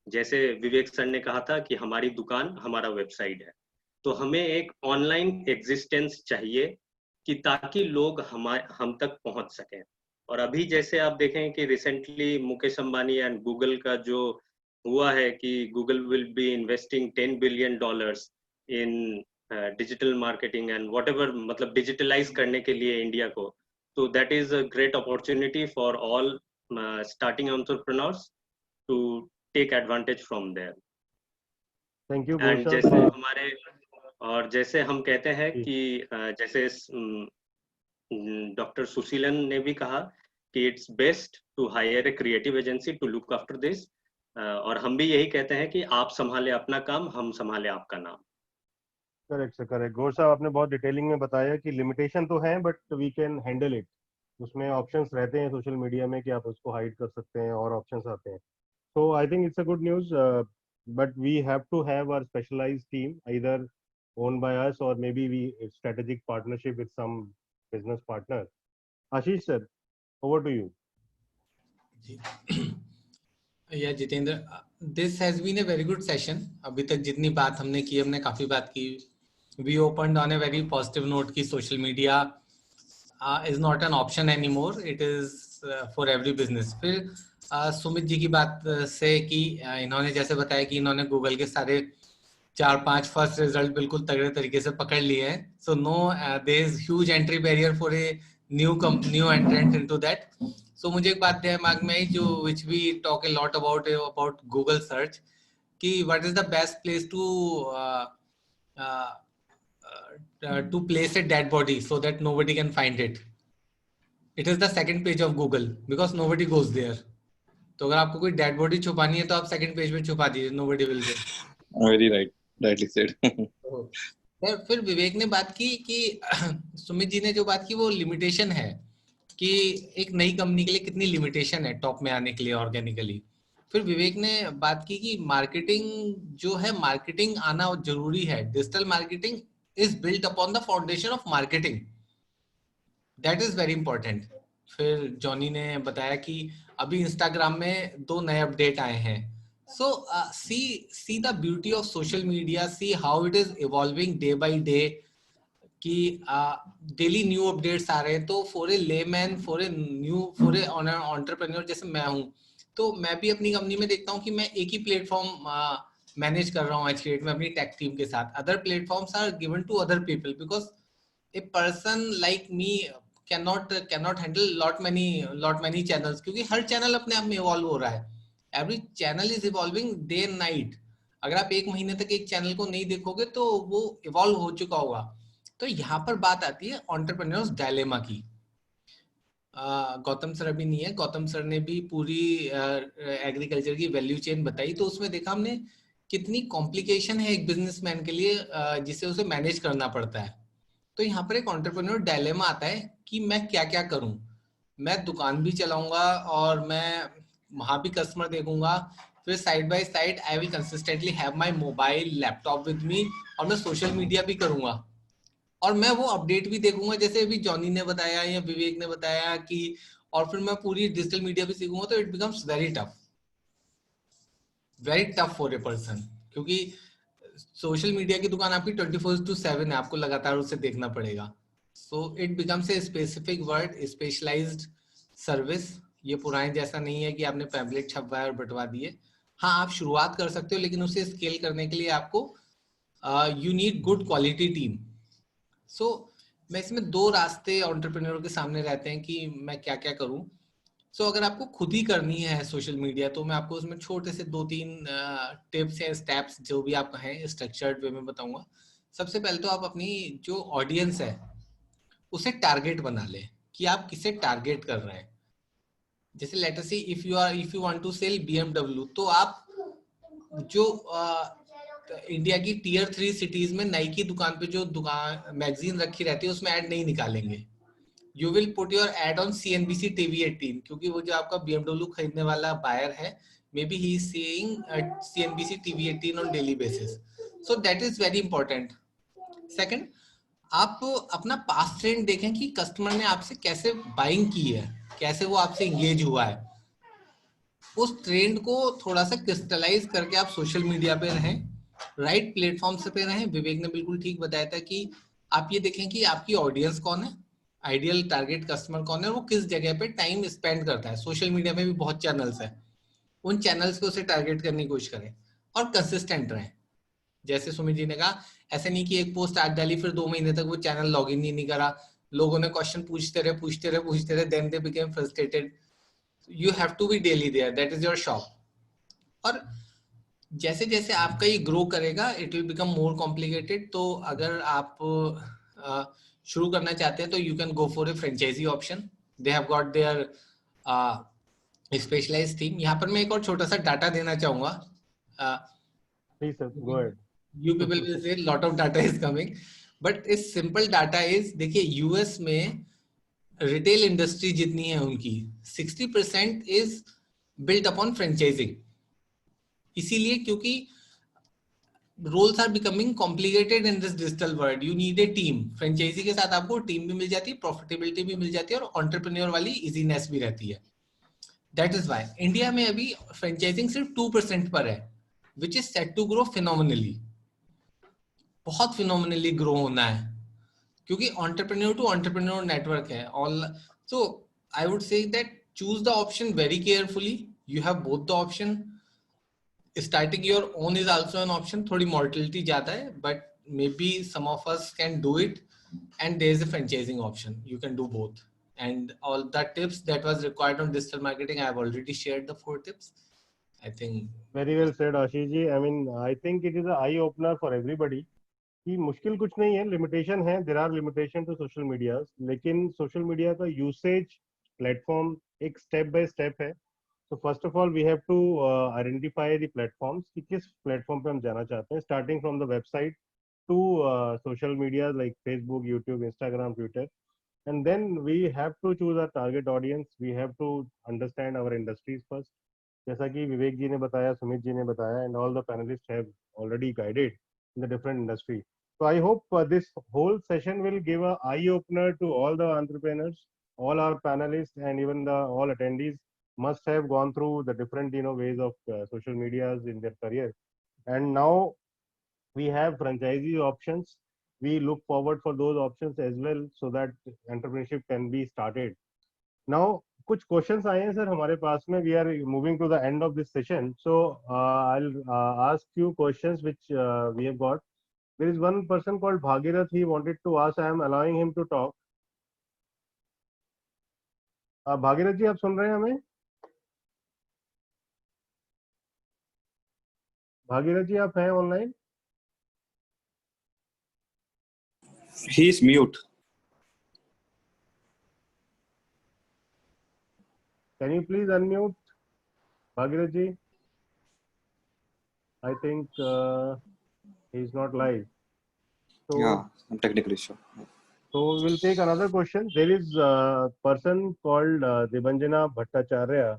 जैसे विवेक सर ने कहा था कि हमारी दुकान हमारा वेबसाइट है, तो हमें एक ऑनलाइन एग्जिस्टेंस चाहिए कि ताकि लोग हम तक पहुंच सकें। और अभी जैसे आप देखें कि recently Mukesh Ambani and Google का जो हुआ है कि Google will be investing $10 billion in digital marketing and whatever, मतलब डिजिटलाइज करने के लिए इंडिया को, तो that is a great opportunity for all starting entrepreneurs to take advantage from there. Thank you and Gaurav. जैसे हमारे, और जैसे हम कहते हैं कि जैसे डॉक्टर सुशीलन ने भी कहा कि it's best to hire a creative agency to look after this, और हम भी यही कहते हैं कि आप संभाले अपना काम, हम संभाले आपका नाम। Correct sir, correct. गौर साहब, आपने बहुत डिटेलिंग में बताया कि लिमिटेशन तो है but we can handle it. उसमें ऑप्शंस रहते हैं सोशल मीडिया में कि आप उसको हाइड कर सकते हैं और ऑप्शंस आते हैं। So I think it's a good news, but we have to have our specialized team either owned by us or maybe we strategic partnership with some business partner. Ashish sir, over to you. या Jitendra, this has been a very good session. अभी तक जितनी बात हमने की, हमने काफी बात की। We opened on a very positive note कि social media is not an option any more, it is for every business. फिर सुमित जी की बात से कि इन्होंने जैसे बताया कि इन्होंने गूगल के सारे 4-5 फर्स्ट रिजल्ट बिल्कुल तगड़े तरीके से पकड़ लिए हैं। So no, there is huge entry barrier for a new entrant into that. So मुझे एक बात दिमाग में आई, जो which we talk a lot about Google search, कि what is the best place to place a dead body so that nobody can find it. It is the second page of Google because nobody goes there. तो अगर आपको कोई dead body छुपानी है तो आप second page पे छुपा दीजिए, nobody will get. Very right, rightly said. फिर विवेक ने बात की कि सुमित जी ने जो बात की वो लिमिटेशन है कि एक नई कंपनी के लिए कितनी लिमिटेशन है टॉप में आने के लिए ऑर्गेनिकली। फिर विवेक ने बात की कि मार्केटिंग जो है, मार्केटिंग आना जरूरी है। Digital marketing is built upon the foundation of marketing, that is very important. फिर जॉनी ने बताया कि अभी इंस्टाग्राम में 2 नए अपडेट आए हैं। So see the beauty of social media, see how it is evolving day by day, कि डेली न्यू अपडेट्स आ रहे हैं। तो for a layman, for a entrepreneur जैसे मैं हूँ, तो मैं भी अपनी कंपनी में देखता हूँ कि मैं एक ही प्लेटफॉर्म मैनेज कर रहा हूँ आज की डेट में अपनी टेक टीम के साथ। Other platforms are given to other people because a person like me cannot handle lot many channels, क्योंकि हर चैनल अपने आप में इवॉल्व हो रहा है। Every channel is evolving day and night. अगर आप एक महीने तक एक चैनल को नहीं देखोगे तो वो इवॉल्व हो चुका होगा। तो यहाँ पर बात आती है एंटरप्रेन्योर्स डायलेमा की। गौतम सर अभी नहीं है, गौतम सर ने भी पूरी एग्रीकल्चर की वैल्यू चेन बताई, तो उसमें देखा हमने कितनी कॉम्प्लिकेशन है एक बिजनेसमैन के लिए जिसे उसे मैनेज करना पड़ता है। तो यहाँ पर एक एंटरप्रेन्योर डायलेमा आता है कि मैं क्या क्या करूं। मैं दुकान भी चलाऊंगा और मैं वहां भी कस्टमर देखूंगा, फिर side by side I will consistently have my mobile laptop with me, और मैं सोशल मीडिया भी करूंगा और मैं वो अपडेट भी देखूंगा जैसे अभी जॉनी ने बताया या विवेक ने बताया कि, और फिर मैं पूरी डिजिटल मीडिया भी सीखूंगा। तो it becomes very tough for a person, क्योंकि सोशल मीडिया की दुकान आपकी 24/7 है, आपको लगातार उसे देखना पड़ेगा। So it becomes a specific word, specialised service. ये पुराने जैसा नहीं है कि आपने पैम्पलेट छपवाया और बंटवा दिए। हाँ, आप शुरुआत कर सकते हो, लेकिन उसे स्केल करने के लिए आपको you need good quality team. So मैं इसमें 2 रास्ते एंटरप्रेन्योर के सामने रहते हैं कि मैं क्या क्या करूं। सो अगर आपको खुद ही करनी है सोशल मीडिया, तो मैं आपको उसमें छोटे से 2-3 टिप्स या स्टेप्स जो भी आप कहें स्ट्रक्चर्ड वे में बताऊंगा। सबसे पहले तो आप अपनी जो ऑडियंस है उसे टारगेट बना ले कि आप किसे टारगेट कर रहे हैं। जैसे let us see if you want to sell BMW, तो आप जो इंडिया की टीयर 3 सिटीज में नई की दुकान पे जो दुकान मैगजीन रखी रहती है उसमें ऐड नहीं निकालेंगे. You will put your add on CNBC TV 18, क्योंकि वो जो आपका BMW खरीदने वाला बायर है, may be he is seeing CNBC TV 18 on daily basis. So that is very important. Second, आप अपना पास्ट ट्रेंड देखें कि कस्टमर ने आपसे कैसे बाइंग की है, कैसे वो आपसे इंगेज हुआ है. उस ट्रेंड को थोड़ा सा क्रिस्टलाइज करके आप सोशल मीडिया पे रहें, राइट प्लेटफॉर्म से पे रहें. विवेक ने बिल्कुल ठीक बताया था कि आप ये देखें कि आपकी ऑडियंस कौन है, आइडियल टारगेट कस्टमर कौन है, वो किस जगह पे टाइम स्पेंड करता है. सोशल मीडिया में भी बहुत चैनल्स हैं, उन चैनल्स पे उसे टारगेट करने की कोशिश करें और कंसिस्टेंट रहें. जैसे सुमित जी ने कहा, ऐसे नहीं कि एक पोस्ट आज डाली फिर 2 महीने तक वो चैनल लॉग इन ही नहीं करा, लोगों ने क्वेश्चन पूछते रहे, then they became frustrated. You have to be daily there, that is your shop. और जैसे जैसे आपका ये ग्रो करेगा it will become more complicated. तो अगर आप शुरू करना चाहते हैं तो you can go for a franchise option. They have got their specialised team. यहाँ पर मैं एक और छोटा सा डाटा देना चाहूंगा. Please, sir, go ahead. You people will say lot of data is coming, but इस simple data is, देखिए यूएस में रिटेल इंडस्ट्री जितनी है उनकी 60% इज बिल्ट अपॉन फ्रेंचाइजिंग. इसीलिए क्योंकि roles are becoming complicated in this digital world. You need a team. Franchise के साथ आपको टीम भी मिल जाती है, प्रॉफिटेबिलिटी भी मिल जाती है और एंटरप्रेन्योर वाली इजीनेस भी रहती है. दैट इज व्हाई इंडिया में अभी फ्रेंचाइजिंग सिर्फ 2% पर है, which is set to grow phenomenally. बहुत फिनोमिनली ग्रो होना है क्योंकि एंटरप्रेन्योर टू एंटरप्रेन्योर नेटवर्क है all. So I would say that choose the option very carefully. You have both the option. Starting your own is also an option. थोड़ी mortality ज्यादा है but maybe some of us can do it, and there is a franchising option. You can do both. And all the tips that was required on digital marketing, I have already shared the 4 tips. I think Very well said, Ashish ji. I mean, I think it is an eye opener for everybody. कि मुश्किल कुछ नहीं है, limitation है. There are limitation to social media, लेकिन social media का usage platform एक step by step है. तो first of all we have to identify the platforms कि किस प्लेटफॉर्म पे हम जाना चाहते हैं, starting from the website to social media like Facebook, YouTube, Instagram, Twitter. And then we have to choose our target audience. We have to understand our industries first. जैसा कि विवेक जी ने बताया, सुमित जी ने बताया, and all the panelists have already guided in the different industry. So I hope this whole session will give a eye opener to all the entrepreneurs. All our panelists and even the all attendees must have gone through the different ways of social medias in their career. And now we have franchisee options. We look forward for those options as well so that entrepreneurship can be started. Now कुछ questions आए हैं sir हमारे पास में. We are moving to the end of this session, so I'll ask you questions which we have got. There is one person called Bhagirath. He wanted to ask. I am allowing him to talk. Bhagirath जी, आप सुन रहे हैं हमें? भागीरथ जी, आप हैं online? He is mute. Can you please unmute Bhagirath ji? I think he is not live. So, Yeah, some technical issue. So we'll take another question. There is a person called Debanjana Bhattacharya.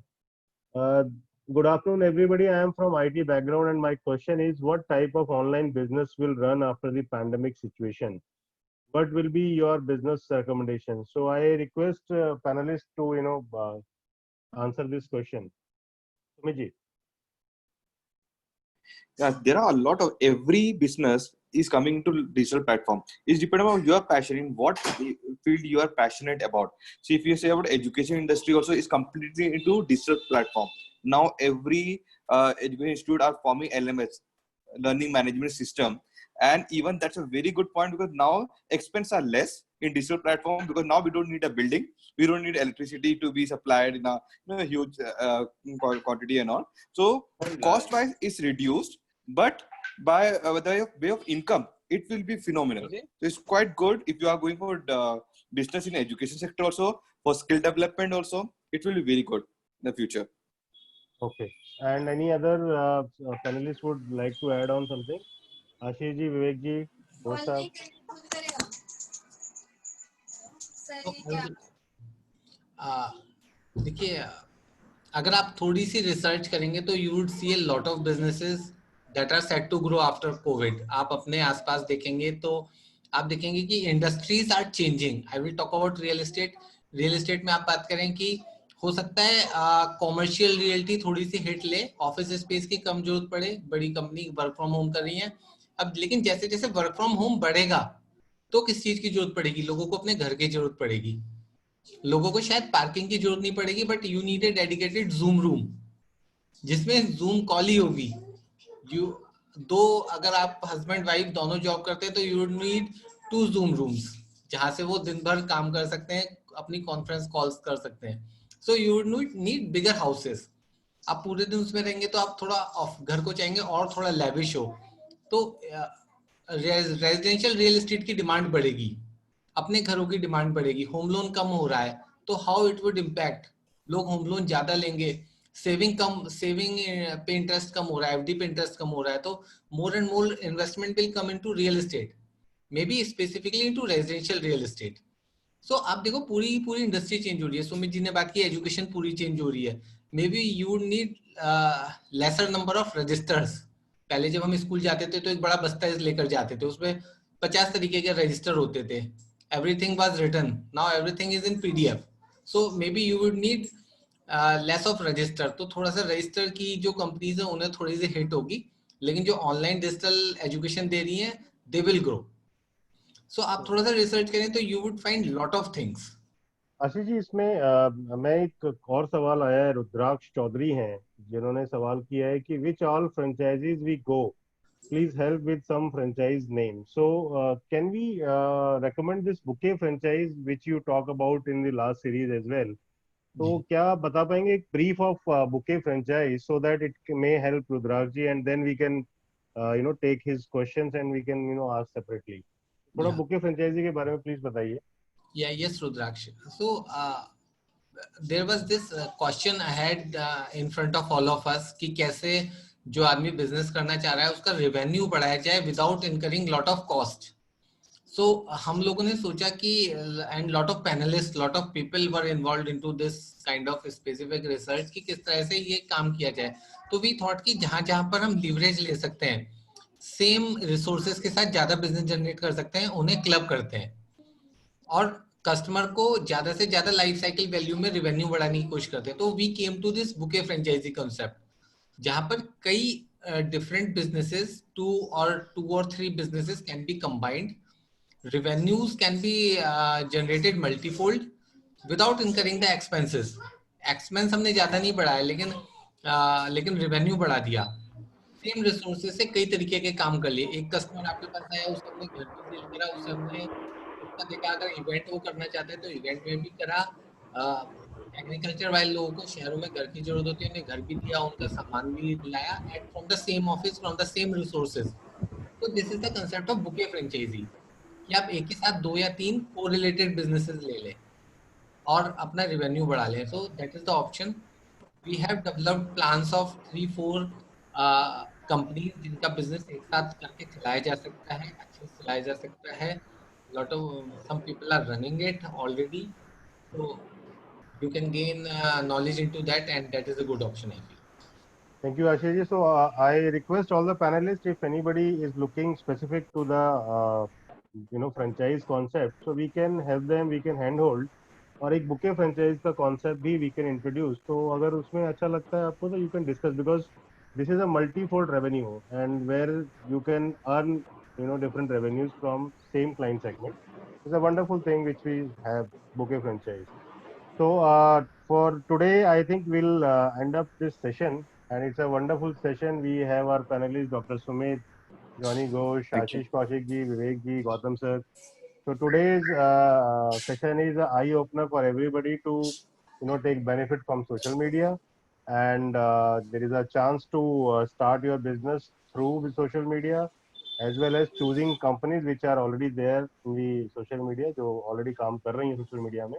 Good afternoon, everybody. I am from IT background, and my question is, what type of online business will run after the pandemic situation? What will be your business recommendation? So I request panelists to answer this question. Sumit ji. Yeah, there are a lot of every business is coming to digital platform. It's depending on your passion, in what field you are passionate about. So if you say about education industry also is completely into digital platform. Now every education institute are forming LMS, learning management system, and even that's a very good point because now expenses are less in digital platform because now we don't need a building, we don't need electricity to be supplied in a huge quantity and all. So cost wise is reduced, but by the way of income it will be phenomenal. So it's quite good if you are going for business in education sector also, for skill development also. It will be very good in the future. Okay. And any other panelists would like to add on something? Ashish ji, Vivek ji, host साहब। देखिए, अगर आप थोड़ी सी research करेंगे तो you would see a lot of businesses that are set to grow after Covid. आप अपने आसपास देखेंगे तो आप देखेंगे कि industries are changing. I will talk about real estate. Real estate में आप बात करें कि हो सकता है कॉमर्शियल रियल्टी थोड़ी सी हिट ले, ऑफिस स्पेस की कम जरूरत पड़े, बड़ी कंपनी वर्क फ्रॉम होम कर रही है अब। लेकिन जैसे जैसे वर्क फ्रॉम होम बढ़ेगा तो किस चीज की जरूरत पड़ेगी? लोगों को अपने घर की जरूरत पड़ेगी। लोगों को शायद पार्किंग की जरूरत नहीं पड़ेगी, but you need A dedicated zoom room जिसमें जूम कॉल ही होगी। यू दो, अगर आप हस्बैंड वाइफ दोनों जॉब करते हैं तो you would need 2 zoom rooms जहां से वो दिन भर काम कर सकते हैं, अपनी कॉन्फ्रेंस कॉल्स कर सकते हैं। So you would need bigger houses. आप पूरे दिन उसमें रहेंगे तो आप थोड़ा ऑफ घर को चाहेंगे और थोड़ा लेविश हो, तो रेजिडेंशियल रियल एस्टेट की डिमांड बढ़ेगी, अपने घरों की डिमांड बढ़ेगी। होम लोन कम हो रहा है तो हाउ इट वुड इम्पैक्ट, लोग होम लोन ज्यादा लेंगे। सेविंग पे इंटरेस्ट कम हो रहा है, एफडी पे इंटरेस्ट कम हो रहा है, तो more and more investment will come into real estate, may be specifically into residential real estate. So आप देखो पूरी पूरी इंडस्ट्री चेंज हो रही है। सुमित जी ने बात की एजुकेशन पूरी चेंज हो रही है। Maybe you would need lesser number of registers. पहले जब हम स्कूल जाते थे तो एक बड़ा बस्ता लेकर जाते थे, उसमें 50 तरीके के रजिस्टर होते थे। Everything was written, now everything is in PDF. So maybe you would need less of register. तो थोड़ा सा रजिस्टर की जो कंपनीज है उन्हें थोड़ी सी हिट होगी, लेकिन जो ऑनलाइन डिजिटल एजुकेशन दे रही है दे विल ग्रो। सो आप थोड़ा सा रिसर्च करें तो you would find lot of things. Ashish ji, इसमें मैं एक और सवाल आया है, रुद्राक्ष चौधरी हैं जिन्होंने सवाल किया है कि which all franchisees we go, please help with some franchise name. So, can we recommend this bouquet franchise which you talk about in the last series as well? तो क्या आप बता पाएंगे एक brief of bouquet franchise so that it may help Rudraksh ji and then we can take his questions and we can ask separately. थोड़ा Yeah. bouquet franchise के बारे में please बताइए. Yeah, yes, Rudraksh. So there was this question I had in front of all of us कि कैसे जो आदमी business करना चाह रहा है उसका रेवेन्यू बढ़ाया जाए without incurring lot of cost. So हम लोगों ने सोचा कि and lot of panelist, lot of people were involved into this kind of specific research कि किस तरह से ये काम किया जाए। तो वी थॉट कि जहां जहां पर हम लीवरेज ले सकते हैं, सेम रिसोर्सेज के साथ ज्यादा बिजनेस जनरेट कर सकते हैं, उन्हें क्लब करते हैं और कस्टमर को ज्यादा से ज्यादा लाइफ साइकिल वैल्यू में रेवेन्यू बढ़ाने की कोशिश करते हैं। तो we came to this bouquet franchisee concept, जहां पर कई डिफरेंट बिजनेसेस, टू और three businesses can be combined, revenues can be generated multifold without incurring the expenses. Expense हमने ज्यादा नहीं बढ़ाया लेकिन रेवेन्यू बढ़ा दिया। सेम रिसोर्सेज से कई तरीके के काम कर लिए। एक कस्टमर आपके पास आया, उसे हमने घर भी सेल करा, उसे हमने उसका देखा, अगर इवेंट वो करना चाहते हैं तो इवेंट में भी करा। एग्रीकल्चर वाले लोगों को शहरों में घर की जरूरत होती है, उन्हें घर भी दिया, उनका सामान भी लाया at from the same office, from the same resources. तो this is the concept of bouquet franchisee कि आप एक ही साथ 2 या 3 को रिलेटेड बिजनेसेस ले लें और अपना रेवेन्यू बढ़ा लें। So that is the option. We have developed plans of 3-4 companies जिनका बिजनेस एक साथ करके चलाया जा सकता है, अच्छे से चलाया जा सकता है। Lot of some people are running it already, so you can gain knowledge into that, and that is a good option, I feel. Thank you, Ashish ji. So, I request all the panelists, if anybody is looking specific to the franchise concept, so we can help them, we can handhold, और एक bouquet franchise का concept भी we can introduce. तो अगर उसमें अच्छा लगता है आपको तो you can discuss, because this is a multi fold revenue and where you can earn different revenues from same client segment. It's a wonderful thing which we have bouquet franchise. So for today I think we'll end up this session, and it's a wonderful session. We have our panelists Dr. Sumit, Johnny Ghosh, Thank you. Ashish Kaushik ji, Vivek ji, Gautam sir. So today's session is an eye opener for everybody to take benefit from social media, and there is a chance to start your business through the social media, as well as choosing companies which are already there in the social media, जो already काम कर रही हैं social media में।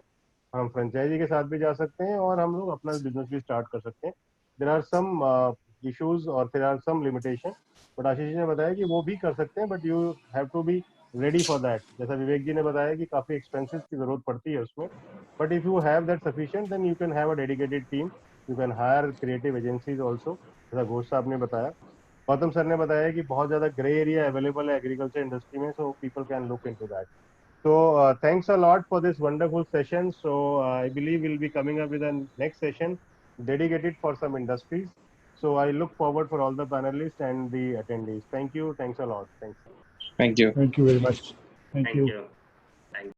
हम franchise के साथ भी जा सकते हैं और हम लोग अपना बिजनेस भी स्टार्ट कर सकते हैं। There are some issues or there are some limitation, but Ashish ने बताया कि वो भी कर सकते हैं, but you have to be ready for that. जैसा विवेक जी ने बताया कि काफी expenses की जरूरत पड़ती है उसमें, but if you have that sufficient, then you can have a dedicated team. You can hire creative agencies also. जैसा घोष साहब ने बताया, गौतम सर ने बताया कि बहुत ज्यादा ग्रे एरिया अवेलेबल है एग्रीकल्चर इंडस्ट्री में, so people can look into that. So thanks a lot for this wonderful session. So I believe we'll be coming up with a next session dedicated for some industries. So I look forward for all the panelists and the attendees. Thank you. Thanks a lot. Thanks. Thank you. Thank you very much. Thank you. you.